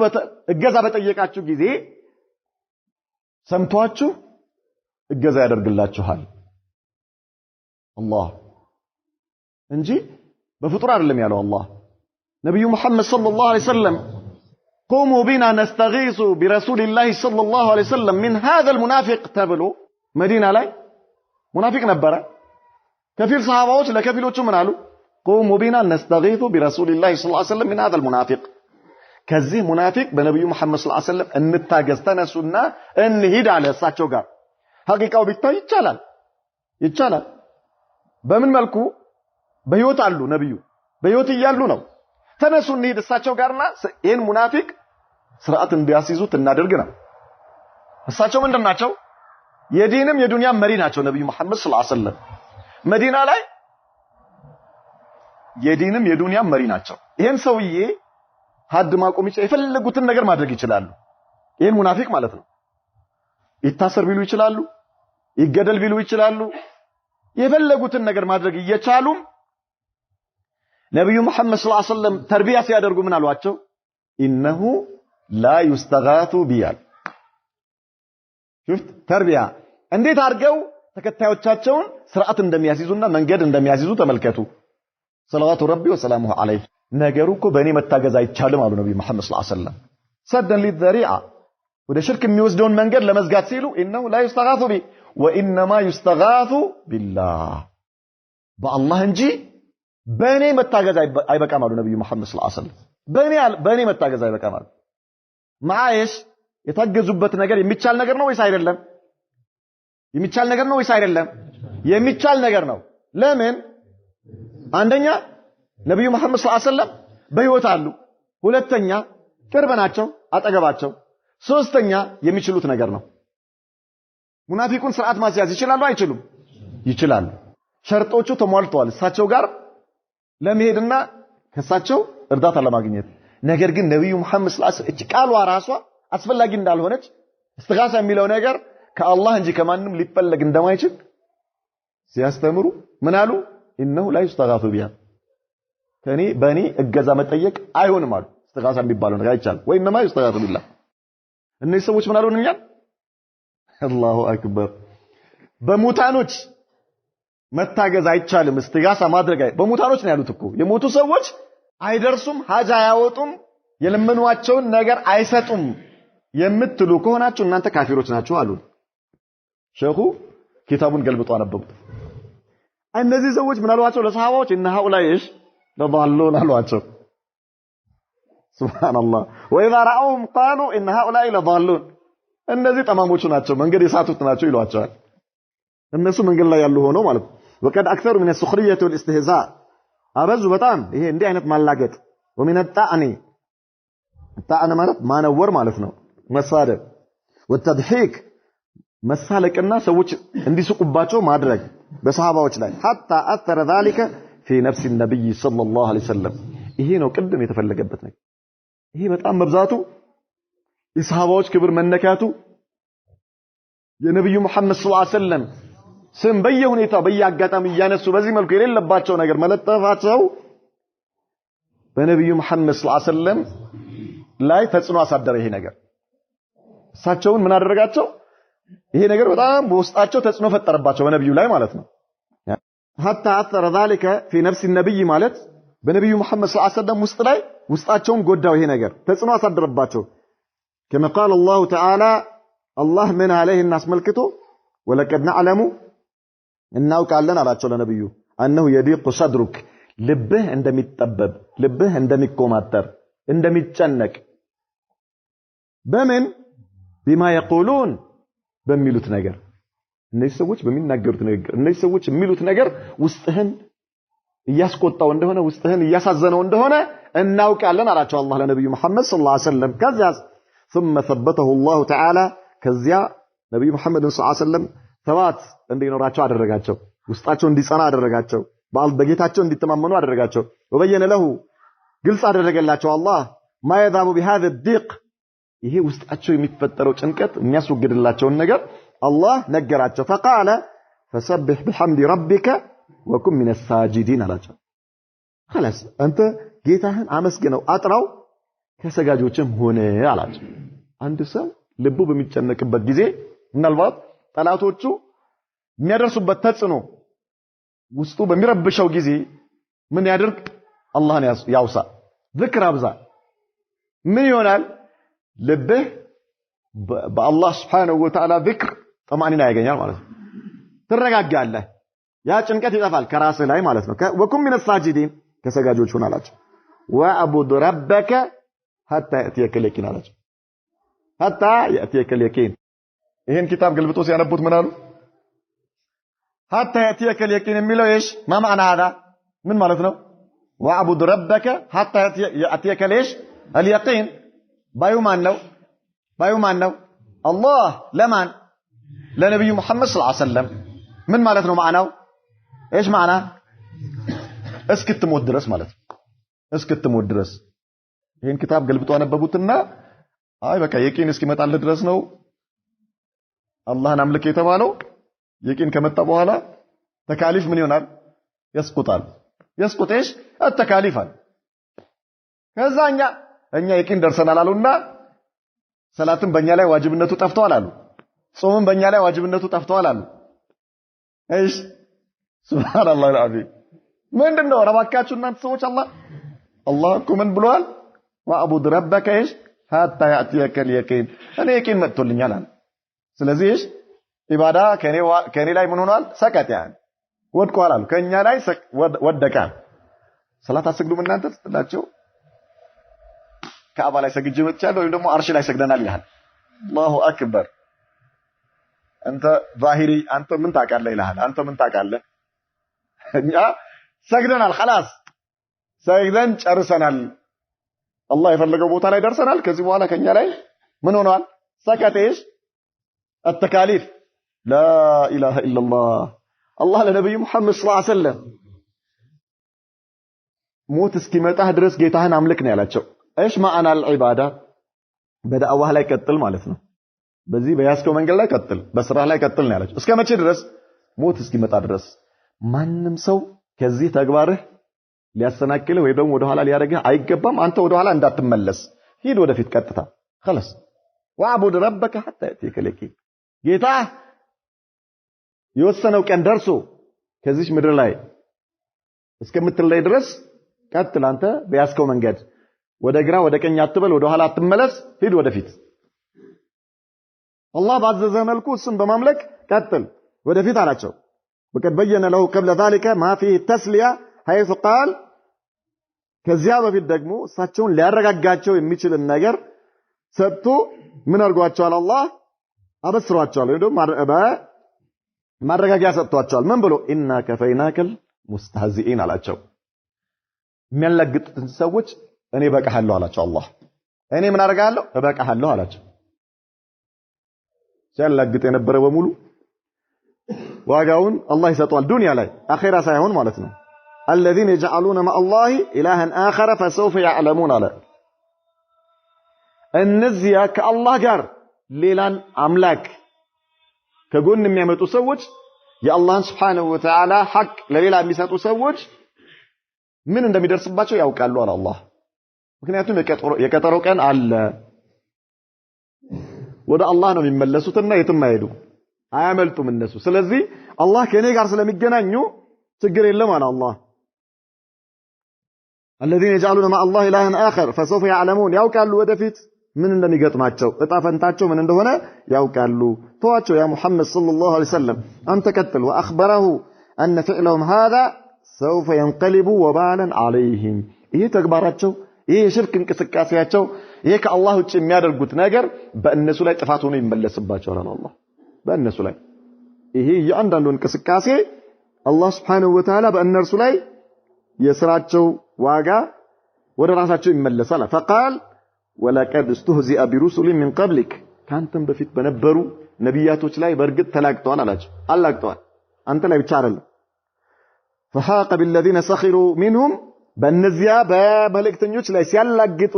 እገዛ በጠየቃችሁ ጊዜ ሰምቷችሁ እገዛ ያደርግላችኋል። አላህ እንጂ በፍጡር አይደለም ያለው አላህ። ነብዩ መሐመድ ሰለላሁ ዐለይሂ ወሰለም قوموا بنا نستغيث برسول الله صلى الله عليه وسلم من هذا المنافق ተብሎ መዲና ላይ ሙናፊቅ ነበረ ከፊል ሰሃባዎች ለከፊሎቹ ምን አሉ ቁሙ ቢና ነስተጊቱ ቢረሱሊላሂ ሰለላሁ ዐለይሂ ወሰለም من هذا المنافق ከዚህ ሙናፊቅ በነብዩ መሐመድ ሰለላሁ ዐለይሂ ወሰለም እንታገዝ ተነሱና እንሂድ አለ እሳቸው ጋር ሐቂቃው ቢታይ ይቻላል በምን መልኩ በህይወት አሉ ነብዩ በህይወት እያሉ ነው ተነሱ እንሂድ እሳቸው ጋርና ይሄን ሙናፊቅ ስርዓት እንዲያስይዙት እናደርግ ነው እሳቸው ምንድናቸው የዲንም የዱንያም መሪ ናቸው ነብዩ መሐመድ ሰለላሁ ዐለይሂ ወሰለም መዲና ላይ የዲንም የዱንያም መሪ ናቸው ይሄን ሰውዬ ሀድ ማቆም የፈለጉትን ነገር ማድረግ ይችላሉ ይሄን ሙናፊቅ ማለት ነው ይታሰር ቢሉ ይችላሉ ይገደል ቢሉ ይችላሉ የፈለጉትን ነገር ማድረግ እየቻሉ ነብዩ መሐመድ ሰለላሁ ዐለይሂ ወሰለም ተርቢያ ሲያደርጉ ምን አሏቸው ኢነሁ ላ ይስተጋቱ ቢያል ሽፍት ተርቢያ እንዴት አድርገው ተከታዮቻቸውን ስርዓት እንደሚያስይዙና መንገድ እንደሚያስይዙ ተመልከቱ ሰለላሁ ረቢ ወሰላሙ ዐለይሂ ነገሩ እኮ በእኔ መታገዝ አይቻልም አሉ ነብዩ መሐመድ ሰለላሁ ዐለይሂ ወሰለም ሰደን ሊዘሪዓ ወደ ሽርክ የሚወስደውን መንገድ ለመዝጋት ሲሉ ኢነሁ ላ ይስተጋቱ ቢ ወኢንማ ይስተጋቱ ቢላህ በአላህ እንጂ በእኔ መታገዝ አይበቃም አሉ ነብዩ መሐመድ ሰለላሁ ዐለይሂ ወሰለም በእኔ መታገዝ አይበቃም አሉ ማይሽ የታገዙበት ነገር የሚቻል ነገር ነው ወይስ አይደለም የሚቻል ነገር ነው ወይስ አይደለም የሚቻል ነገር ነው ለምን አንደኛ ነብዩ መሐመድ ሰለላሁ ዐለይሂ ወሰለም በህይወት አሉ ሁለተኛ ቅርብ ናቸው አጠገባቸው ሶስተኛ የሚችሉት ነገር ነው ሙናፊቁን ስርዓት ማስያዝ ይችላሉ አይችሉም ይችላሉ ሸርጦቹ ተሟልተዋል እሳቸው ጋር ለመሄድና ከሳቸው እርዳታ ለማግኘት ነገር ግን ነብዩ መሐመድ ሰለላሁ ዐለይሂ ወሰለም ቃሏ ራሷ አስፈላጊ እንዳልሆነች እስትጋሳ የሚለው ነገር ከአላህ እንጂ ከማንም ሊፈለግ እንደማይችል ሲያስተምሩ ምን አሉ ኢነሁ ላ ይስተጋቱ ቢያ በእኔ እገዛ መጠየቅ አይሆንም አሉ እስትጋሳ የሚባለው ነገር አይቻልም ወይንማ ይስተጋቱ ቢላህ እነዚህ ሰዎች ምን አሉን እኛን አላሁ አክበር በሙታኖች መታገዝ አይቻልም እስትጋሳ ማድረግ በሙታኖች ነው ያሉት እኮ የሞቱ ሰዎች አይደርሱም ሀጃ ያወጡም የለመኗቸውን ነገር አይሰጡም የምትሉ ከሆናችሁ እናንተ ካፊሮች ናችሁ አሉ ሸኹ ኪታቡን ገልብጦ አነበቡት እነዚህ ሰዎች ምን አሏቸው ለሰሃባዎች እነ ሀኡላይሽ ለضالون አሏቸው ሱብሃንአላህ ወኢዛ ረአውም قالوا ان هؤلاء لضالون እነዚህ ጠማሞቹ ናቸው መንገድ የሳቱት ናቸው ይሏቸዋል እነሱ መንገድ ላይ ያሉ ሆኖ ማለት ወቀድ አክثر من السخريه والاستهزاء አበዙ በጣም ይሄ እንዲህ አይነት ማላገጥ ومن الطعن ማለት ማነወር ማለት ነው መሳደብ والتضحيك መሳለቅና ሰዎች እንዲስቁባቸው ማድረግ በሰሃባዎች ላይ حتى اثر ذلك في نفس النبي صلى الله عليه وسلم ይሄ ነው ቅድም የተፈለገበት ነገር ይሄ በጣም መብዛቱ የሰሃባዎች ክብር መነካቱ የነብዩ መሐመድ ሰለላሁ ዐለይሂ ወሰለም ስም በየሁኔታ በየአጋጣሚ ያነሱ በዚህ መልኩ የሌለባቸው ነገር መለጠፋቸው በነብዩ መሐመድ ሰለላሁ ዐለይሂ ወሰለም ላይ ተጽዕኖ አሳደረ ይሄ ነገር እሳቸውን ምን አደረጋቸው ይሄ ነገር በጣም በውስጣቸው ተጽዕኖ ፈጠረባቸው በነብዩ ላይ ማለት ነው حتى اثر ذلك في نفس النبي ማለት በነብዩ መሐመድ ሰለላሁ ዐለይሂ ወሰለም ውስጥ ላይ ውስጣቸውን ጎዳው ይሄ ነገር ተጽዕኖ አሳደረባቸው كما قال الله تعالى الله من عليه الناس ملكته ولقد نعلم እናውቃለን አላቸው ለነብዩ انه يضيق صدرك ልብህ እንደሚጠበብ ልብህ እንደሚቆማጠር እንደሚጨነቅ በምን بما يقولون በሚሉት ነገር እነዚህ ሰዎች በሚናገሩት ነገር እነዚህ ሰዎች የሚሉት ነገር ውስጥህን እያስቆጣው እንደሆነ ውስጥህን እያሳዘነው እንደሆነ እናውቃለን አላቸው አላህ ለነብዩ መሐመድ ሰለላሁ ዐለይሂ ወሰለም ከዚያ ثم ثبته الله تعالى ከዚያ ነብዩ መሐመድ ሰለላሁ ዐለይሂ ወሰለም ተባት እንዲኖራቸው አደረጋቸው ውስጣቸው እንዲጸና አደረጋቸው በጌታቸው እንዲተማመኑ አደረጋቸው ወበየነ له ግልጽ አደረገላቸው አላህ ما يذهب بهذا الضيق ይሄ ውስጣቸው የሚፈጠረው ጭንቀት የሚያስወግድላቸውን ነገር አላህ ነገራቸው فقال فسبح بحمد ربك وكن من الساجدين አላቸው خلاص አንተ ጌታህን አመስግነው አጥራው ከሰጋጆችም ሆነ አላቸው አንድ ሰው ልቡ በሚጨነቅበት ጊዜ ምናልባት ጠላቶቹ የሚያደርሱበት ተጽዕኖ ውስጡ በሚረብሸው ጊዜ ምን ያድርግ አላህን ያውሳ ذكر አብዛ ምን ይሆናል ልብህ በአላህ Subhanahu Wa Ta'ala ذكر ጠማኒና ያገኛል ማለት ነው። ትረጋጋለህ። ያ ጭንቀት ይጠፋል ከራስህ ላይ ማለት ነው። ወኩም ሚነ ሳጂዲን ከሰጋጆች ሁን አላቸው። ወአቡድ ረበከ ሐታ ያእቲየከል የቂን አላቸው። ሐታ ያእቲየከል የቂን። ይሄን ኪታብ ገልብጦ ሲያነቡት ምን አሉ? ሐታ ያእቲየከል የቂን የሚለው ايش ما معنى هذا ምን ማለት ነው? ወአቡድ ረበከ ሐታ ያእቲየከል ايش اليقين ባዩ ማን ነው? አላህ ለማን? ለነብዩ መሐመድ ሰለላሁ ዐለይሂ ወሰለም። ምን ማለት ነው ማዕናው? ايش معنى እስክትሞት ድረስ ማለት ነው። እስክትሞት ድረስ ይሄን ኪታብ ገልብጦ አነበቡትና አይ በቃ የቂን እስኪመጣልህ ድረስ ነው አላህን አምልክ የተባለው። የቂን ከመጣ በኋላ ተካሊፍ ምን ይሆናል? ያስቆጣል። ያስቆጤሽ አተካሊፋል። ከዛ እኛ የቂን ደርሰናል አሉና ሰላትን በእኛ ላይ ዋጅብነቱ ጠፍቷል አሉ። ጾምን በእኛ ላይ ዋጅብነቱ ጠፍቷል አሉ። እሺ ሱብሃንአላህ አልዓዚም። ምንድነው ረባካችሁ እናንተ ሰዎች? አላህ እኮ ምን ብሏል? ወአቡድ ረበከ ايش حتى ياتيك اليقين። እኔ የቂን መጥቶልኛል አለ። ስለዚህ እሺ ኢባዳ ከኔ ላይ ምን ሆኗል? ሰቀጥ ያን ወድቋል አሉ። ከኛ ላይ ወደቀ። ሰላት አሰግዱም እናንተ ስትላቸው ከአባ ላይ ሰግጄ መጥቻለሁ ወይም ደግሞ አርሽ ላይ ሰግደናል ይላል። አላሁ አክበር። አንተ ዛሂሪ አንተ ምን ታውቃለህ ይላል። አንተ ምን ታውቃለህ? እኛ ሰግደናል خلاص ሰግደን ጨርሰናል። አላህ የፈለገው ቦታ ላይ ደርሰናል። ከዚህ በኋላ ከኛ ላይ ምን ሆኗል? ሰቀጤሽ التكاليف. لا اله الا الله. الله ለነብዩ መሐመድ ሰለላሁ ዐለይሂ ወሰለም ሞት እስኪመጣህ ድረስ ጌታህን አምልክ ነው ያላቸው። ايش معنى العباده? በዳዕዋህ ላይ ቀጥል ማለት ነው። በዚህ በያስከው መንገድ ላይ ቀጥል፣ በስራህ ላይ ቀጥል ነው ያላቸው። እስከ መቼ ድረስ? ሞት እስኪመጣ ድረስ። ማንም ሰው ከዚህ ተግባርህ ሊያሰናክልህ ወይ ደግሞ ወደ ኋላ ሊያደርግህ አይገባም። አንተ ወደ ኋላ እንዳትመለስ፣ ሂድ ወደፊት ቀጥታ خلاص። ወአቡድ ረበከ حتى يأتيك اليقين። ጌታ የወሰነው ቀን ደርሶ ከዚህ ምድር ላይ እስከምትለይ ድረስ ቀጥል። አንተ በያስከው መንገድ ወደ ግራ ወደ ቀኝ አትበል፣ ወደ ኋላ አትመለስ፣ ሂድ ወደፊት። አላህ ባዘዘ መልኩ እሱን በማምለክ ቀጥል ወደፊት አላቸው። وقد بين له قبل ذلك ما فيه التسلية حيث قال ከዚያ በፊት ደግሞ እሳቸውን ሊያረጋጋቸው የሚችል ነገር ሰጥቶ ምን አድርጓቸዋል? አላህ አበስሯቸዋል ወይ ደግሞ ማረጋጊያ ሰጥቷቸዋል። ምን ብሎ ኢና ከፈይናከል ሙስተህዚኢን አላቸው። የሚያላግጡትን ሰዎች እኔ በቃሃለሁ አላቸው። አላህ እኔ ምን አደርጋለሁ? እበቃሃለሁ አላቸው። ሲያላግጥ የነበረ በሙሉ ዋጋውን አላህ ይሰጠዋል። ዱንያ ላይ አኺራ ሳይሆን ማለት ነው። الذين يجعلون مع الله إلها آخر فسوف يعلمون على እነዚያ ከአላህ ጋር ሌላን አምላክ ከጎን የሚያመጡ ሰዎች የአላህን Subhanahu Wa Ta'ala ሐቅ ለሌላ የሚሰጡ ሰዎች ምን እንደሚደርስባቸው ያውቃሉ አለ አላህ። ምክንያቱም የቀጠሮ ቀን አለ። ወደ አላህ ነው የሚመለሱትና የትም አይሄዱ አያመልጡም እነሱ። ስለዚህ አላህ ከኔ ጋር ስለሚገናኙ ችግር የለም አለ አላህ። الذين يجعلون مع الله إلها آخر فسوف يعلمون ያውቃሉ ወደፊት ምን እንደሚገጥማቸው እጣ ፈንታቸው ምን እንደሆነ ያውቃሉ። ተዋቸው ያ ሙሐመድ ሰለላሁ ዐለይሂ ወሰለም አንተ ቀጥል። وأخبره أن فعلهم هذا سوف ينقلب وبالا عليهم። ይሄ ተግባራቸው ይሄ የሽርክ እንቅስቃሴያቸው ይሄ ከአላህ ውጭ የሚያደርጉት ነገር በእነሱ ላይ ጥፋት ሆኖ ይመለስባቸዋል አላህ። በእነሱ ላይ ይሄ የአንዳንዱ እንቅስቃሴ አላህ Subhanahu Wa Ta'ala በእነርሱ ላይ የስራቸው ዋጋ ወደ ራሳቸው ይመለሳል። فقال ولقد استهزئ برسل من قبلك ካንተም በፊት በነበሩ ነቢያቶች ላይ በርግጥ ተላግጠዋል አላቸው። አላግጠዋል አንተ ላይ ብቻ አይደለም። فحاق بالذين سخروا منهم በእነዚያ በመልእክተኞች ላይ ሲያላግጡ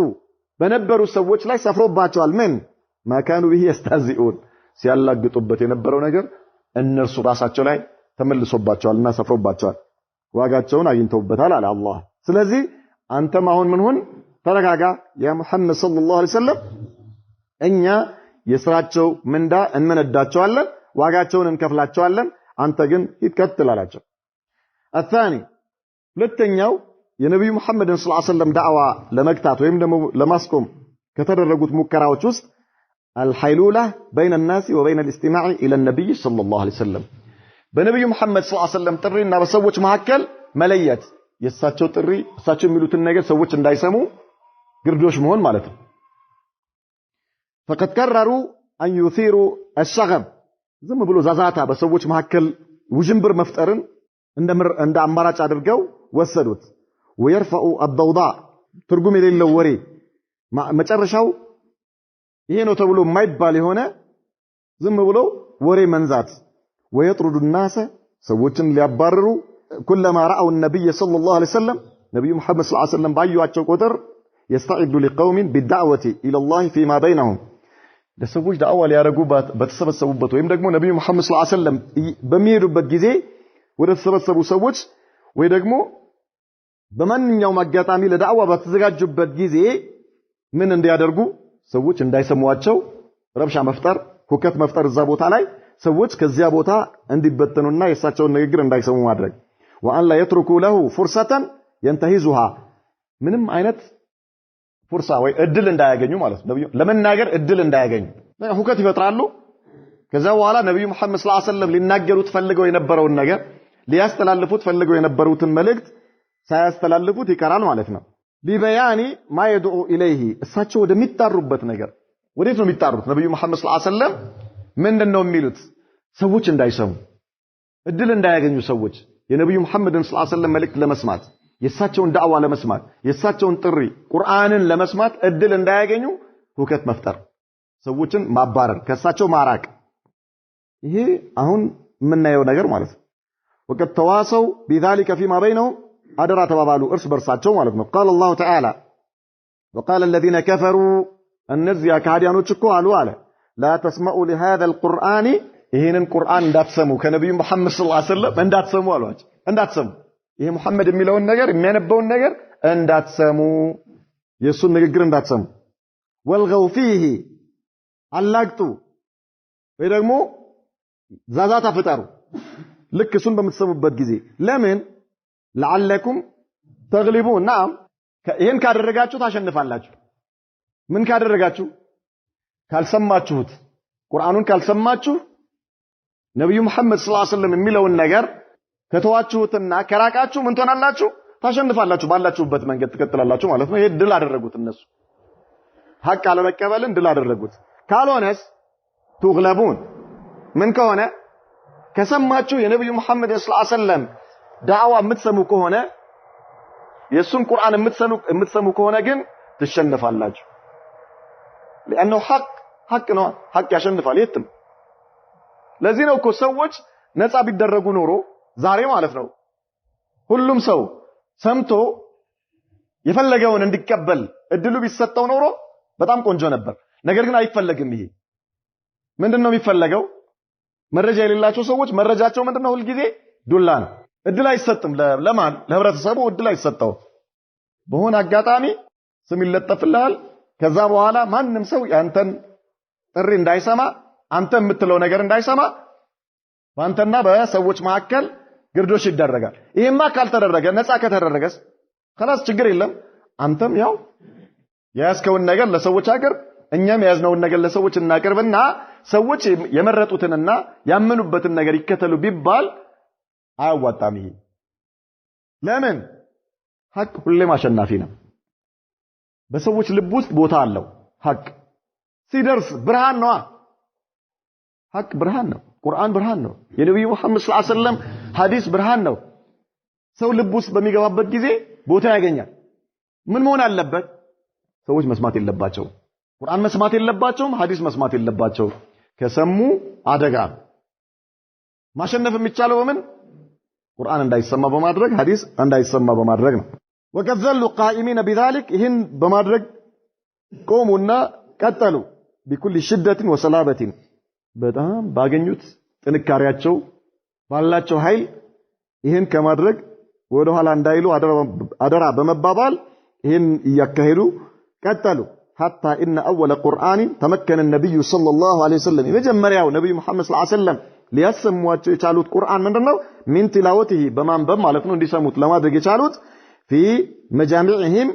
በነበሩ ሰዎች ላይ ሰፍሮባቸዋል። ምን ما كانوا به يستهزئون ሲያላግጡበት የነበረው ነገር እነርሱ ራሳቸው ላይ ተመልሶባቸዋልና ሰፍሮባቸዋል። ዋጋቸውን አግኝተውበታል አለ አላህ። ስለዚህ አንተም አሁን ምን ሁን? ተረጋጋ ያ ሙሐመድ ሰለላሁ ዐለይሂ ወሰለም። እኛ የስራቸው ምንዳ እንመነዳቸዋለን፣ ዋጋቸውን እንከፍላቸዋለን። አንተ ግን ይትከተል አላቸው። الثاني ሁለተኛው የነብዩ መሐመድ ሰለላሁ ዐለይሂ ወሰለም ዳዕዋ ለመግታት ወይም ደግሞ ለማስቆም ከተደረጉት ሙከራዎች ውስጥ الحيلولة بين الناس وبين الاستماع إلى النبي صلى الله عليه وسلم بنبي محمد صلى الله عليه وسلم ترينا بسوّج معكل مليت يساتشو تري يساتشو ميلوت النجار سوّج እንዳይሰሙ ግርዶሽ መሆን ማለት ነው فقد كرروا أن يثيروا الشغب ዝም ብሎ ዛዛታ በሰዎች መካከል ውጅንብር መፍጠርን እንደ አማራጭ አድርገው ወሰዱት ويرفعوا الضوضاء ትርጉም የሌለው ወሬ መጨረሻው ይሄ ነው ተብሎ የማይባል የሆነ ዝም ብሎ ወሬ መንዛት ويطرد الناس ሰዎችን ሊያባርሩ كلما راوا النبي صلى الله عليه وسلم نبي محمد صلى الله عليه وسلم ባዩአቸው ቁጥር يستعد لقوم بالدعوه الى الله فيما بينهم ለሰዎች ዳዕዋ ሊያረጉ በተሰበሰቡበት ወይም ደግሞ ነብዩ መሐመድ ሰለላሁ ዐለይሂ ወሰለም በሚሄዱበት ጊዜ ወደ ተሰበሰቡ ሰዎች ወይ ደግሞ በማንኛውም አጋጣሚ ለዳዕዋ በተዘጋጁበት ጊዜ ምን እንዲያደርጉ ሰዎች እንዳይሰሙዋቸው ረብሻ መፍጠር ሁከት መፍጠር እዛ ቦታ ላይ ሰዎች ከዚያ ቦታ እንዲበተኑና የሳቸውን ንግግር እንዳይሰሙ ማድረግ وان لا يتركوا له فرصه ينتهزها ምንም አይነት ፍርሳ ወይ እድል እንዳያገኙ ማለት ነው ለመናገር እድል እንዳያገኙ ሁከት ይፈጥራሉ ከዛ በኋላ ነብዩ መሐመድ ሰለላሁ ዐለይሂ ወሰለም ሊናገሩት ፈልገው የነበረውን ነገር ሊያስተላልፉት ፈልገው የነበሩትን መልእክት ሳያስተላልፉት ይቀራል ማለት ነው ቢበያኒ ما يدعو اليه እሳቸው ወደሚጣሩበት ነገር ወዴት ነው የሚጣሩት ነብዩ መሐመድ ሰለላሁ ዐለይሂ ወሰለም ምንድነው የሚሉት ሰዎች እንዳይሰሙ እድል እንዳያገኙ ሰዎች የነብዩ መሐመድን ሰለላሁ ዐለይሂ ወሰለም መልእክት ለመስማት የሳቸውን ዳዕዋ ለመስማት የሳቸውን ጥሪ ቁርአንን ለመስማት እድል እንዳያገኙ ሁከት መፍጠር ሰዎችን ማባረር ከሳቸው ማራቅ ይሄ አሁን የምናየው ነገር ማለት ነው وقد تواصوا بذلك فيما بينهم አደራ ተባባሉ እርስ በርሳቸው ማለት ነው قال الله تعالى وقال الذين كفروا እነዚያ ከሃዲያኖች እኮ አሉ አለ لا تسمعوا لهذا القرآن ይሄንን ቁርአን እንዳትሰሙ ከነብዩ መሐመድ ሰለላሁ ዐለይሂ ወሰለም እንዳትሰሙ አሏቸው እንዳትሰሙ ይሄ መሐመድ የሚለውን ነገር የሚያነባውን ነገር እንዳትሰሙ የሱን ንግግር እንዳትሰሙ ወልገው فيه አላግጡ ወይ ደግሞ ዛዛታ ፍጠሩ ልክ እሱን በምትሰሙበት ጊዜ ለምን لعلكم تغلبون نعم ይሄን ካደረጋችሁ ታሸንፋላችሁ ምን ካደረጋችሁ ካልሰማችሁት ቁርአኑን ካልሰማችሁ ነብዩ መሐመድ ሰለላሁ ዐለይሂ ወሰለም የሚለውን ነገር ከተዋችሁትና ከራቃችሁ ምን ትሆናላችሁ ታሸንፋላችሁ ባላችሁበት መንገድ ትከተላላችሁ ማለት ነው ይሄ ድል አደረጉት እነሱ ሐቅ አለመቀበልን ድል አደረጉት ካልሆነስ ትغلبون ምን ከሆነ ከሰማችሁ የነብዩ መሐመድ ሰለላሁ ዐለይሂ ወሰለም ዳዕዋ የምትሰሙ ከሆነ የሱን ቁርአን የምትሰሙ ከሆነ ግን ትሸነፋላችሁ لانه حق ነው ሐቅ ያሸንፋል የትም ለዚህ ነው እኮ ሰዎች ነፃ ቢደረጉ ኖሮ ዛሬ ማለት ነው ሁሉም ሰው ሰምቶ የፈለገውን እንዲቀበል እድሉ ቢሰጠው ኖሮ በጣም ቆንጆ ነበር ነገር ግን አይፈለግም ይሄ ምንድነው የሚፈለገው መረጃ የሌላቸው ሰዎች መረጃቸው ምንድነው ሁሉ ጊዜ ዱላ ነው እድል አይሰጥም ለማን ለህብረተሰቡ እድል አይሰጠው በሆነ አጋጣሚ ስም ይለጠፍልሃል ከዛ በኋላ ማንንም ሰው ያንተን ጥሪ እንዳይሰማ አንተ የምትለው ነገር እንዳይሰማ ባንተና በሰዎች መካከል ግርዶሽ ይደረጋል ይሄማ ካልተደረገ ነፃ ከተደረገስ خلاص ችግር የለም አንተም ያው ያስከውን ነገር ለሰዎች አቅር እኛም ያዝነውን ነገር ለሰዎች እናቀርብና ሰዎች የመረጡትንና ያመኑበትን ነገር ይከተሉ ቢባል አያዋጣም ይሄ ለምን ሐቅ ሁሌም አሸናፊ ነው በሰዎች ልብ ውስጥ ቦታ አለው ሐቅ ሲደርስ ብርሃን ነው ሐቅ ብርሃን ነው ቁርአን ብርሃን ነው የነብዩ መሐመድ ሰለላሁ ዐለይሂ ወሰለም ሐዲስ ብርሃን ነው ሰው ልብ ውስጥ በሚገባበት ጊዜ ቦታ ያገኛል ምን መሆን አለበት ሰዎች መስማት የለባቸው ቁርአን መስማት የለባቸውም ሐዲስ መስማት የለባቸው ከሰሙ አደጋ ማሸነፍ የሚቻለው በምን ቁርአን እንዳይሰማ በማድረግ ሐዲስ እንዳይሰማ በማድረግ ነው ወከዘሉ ቃኢሚን بذلك ይህን በማድረግ ቆሙና ቀጠሉ بكل شدة وصلابة በጣም ባገኙት ጥንካሬያቸው ባላቸው ኃይል ይህን ከማድረግ ወደ ኋላ እንዳይሉ አደራ በመባባል ይህን ያካሄዱ ቀጠሉ حتى ان اول قرآن تمكن النبي صلى الله عليه وسلم የመጀመሪያው ነብዩ መሐመድ ሰለላሁ ዐለይሂ ወሰለም ሊያሰሙዋቸው የቻሉት ቁርአን ምንድነው من تلاوته በማንበብ ማለት ነው እንዲሰሙት ለማድረግ የቻሉት في مجامعهم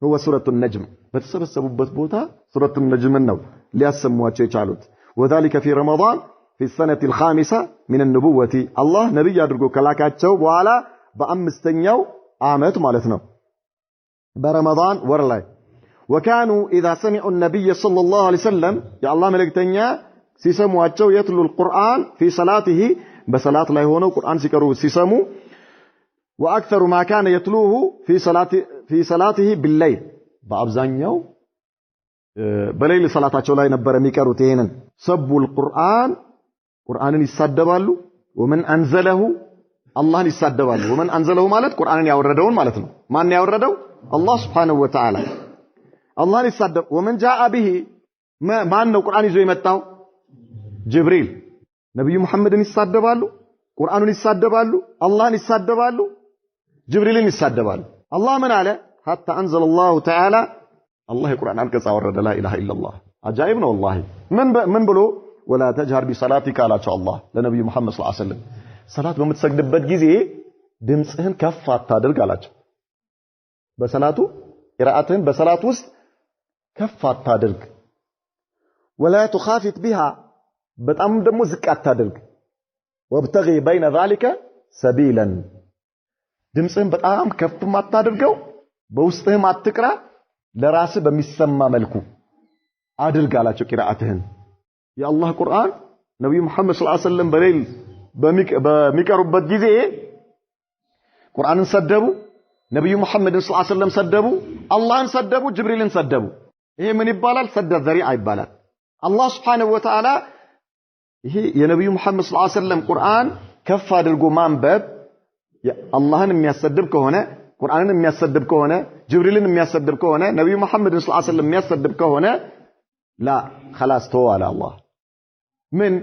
هو سورة النجم بتسبسبوበት ቦታ سورة النجم ነው ሊያሰሟቸው የቻሉት وذلك في رمضان في السنة الخامسة من النبوة الله ነብይ አድርጎ ከላካቸው በኋላ በአምስተኛው ዓመት ማለት ነው برمضان ወር ላይ وكانوا إذا سمعوا النبي صلى الله عليه وسلم يا الله ملكتኛ ሲሰሟቸው يتلو القرآن في صلاته بصلاة ላይ ሆነው ቁርአን ሲቀሩ ሲሰሙ واكثر ما كان يتلوه في صلاته بالليل በአብዛኛው በሌሊት ሰላታቸው ላይ ነበር የሚቀሩት ይሄንን ሰቡል ቁርአንን ይሳደባሉ ومن انزله الله ይሳደባሉ ومن انزله ማለት ቁርአንን ያወረደውን ማለት ነው ማን ያወረደው الله سبحانه وتعالى الله ይሳደብ ومن جاء به ማን ነው ቁርአን ይዞ የመጣው ጅብሪል ነብዩ መሐመድን ይሳደባሉ ቁርአኑን ይሳደባሉ አላህን ይሳደባሉ جبريل يسادبال الله من على حتى أنزل الله تعالى الله القرآن أنكس ورد لا إله إلا الله عجائبنا والله من بلو ولا تجهر بصلاتك على شاء الله لنبي محمد صلى الله عليه وسلم صلاة بمتسجدبت جزء دمسهن كفات تادرق على شاء بصلاته قراءتهن بصلاة وسط كفات تادرق ولا تخافت بها بتأمر دمو زكاة تادرق وابتغي بين ذلك سبيلا ድምጽህን በጣም ከፍ ማታደርገው በውስጥህም አትቅራ ለራስህ በሚሰማ መልኩ አድርጋላቸው ቂራአትህን የአላህ ቁርአን ነብዩ መሐመድ ሰለላሁ ዐለይሂ ወሰለም በሌል በሚቀሩበት ጊዜ ቁርአንን ሰደቡ ነብዩ መሐመድን ሰለላሁ ዐለይሂ ወሰለም ሰደቡ አላህን ሰደቡ ጅብሪልን ሰደቡ ይሄ ምን ይባላል ሰደ ዘሪዓ ይባላል አላህ Subhanahu Wa Ta'ala ይሄ የነብዩ መሐመድ ሰለላሁ ዐለይሂ ወሰለም ቁርአን ከፍ አድርጎ ማንበብ አላህን የሚያሰድብ ከሆነ ቁርአንን የሚያሰድብ ከሆነ ጅብሪልን የሚያሰድብ ከሆነ ነብዩ መሐመድን ሰለላሁ ዐለይሂ ወሰለም የሚያሰድብ ከሆነ ላ خلاص ተዋለ አላህ ምን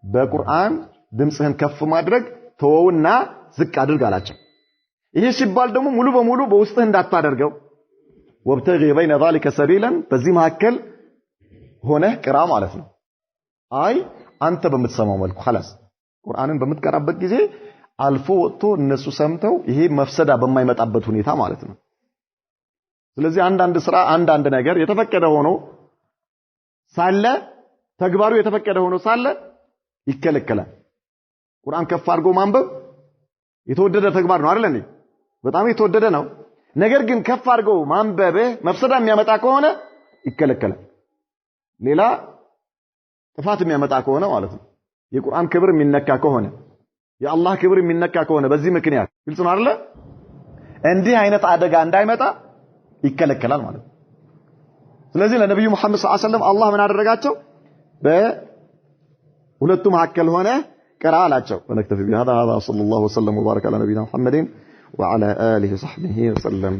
በቁርአን ድምጽህን ከፍ ማድረግ ተወውና ዝቅ አድርግ አላቸው ይሄ ሲባል ደግሞ ሙሉ በሙሉ በውስጥህ እንዳታደርገው ወብተጊ በይነ ذلك سبيلا በዚህ መሐከል ሆነ ቅራ ማለት ነው አይ አንተ በምትሰማው መልኩ خلاص ቁርአንን በምትቀራበት ጊዜ አልፎ ወጥቶ እነሱ ሰምተው ይሄ መፍሰዳ በማይመጣበት ሁኔታ ማለት ነው ስለዚህ አንዳንድ ስራ አንዳንድ ነገር የተፈቀደ ሆኖ ሳለ ተግባሩ የተፈቀደ ሆኖ ሳለ ይከለከላል ቁርአን ከፍ አድርጎ ማንበብ የተወደደ ተግባር ነው አይደል እንዴ በጣም የተወደደ ነው ነገር ግን ከፍ አድርጎ ማንበብ መፍሰዳ የሚያመጣ ከሆነ ይከለከላል ሌላ ጥፋት የሚያመጣ ከሆነ ማለት ነው የቁርአን ክብር የሚነካ ከሆነ የአላህ ክብር የሚነካ ከሆነ በዚህ ምክንያት ግልጽ ነው አይደል እንዲህ አይነት አደጋ እንዳይመጣ ይከለከላል ማለት ነው ስለዚህ ለነብዩ መሐመድ ሰለላሁ ዐለይሂ ወሰለም አላህ ምን አደረጋቸው በሁለቱ መሐከል ሆነ ቀራ አላቸው ወነክተፊ بهذا صلى الله وسلم وبارك على نبينا محمد وعلى اله وصحبه وسلم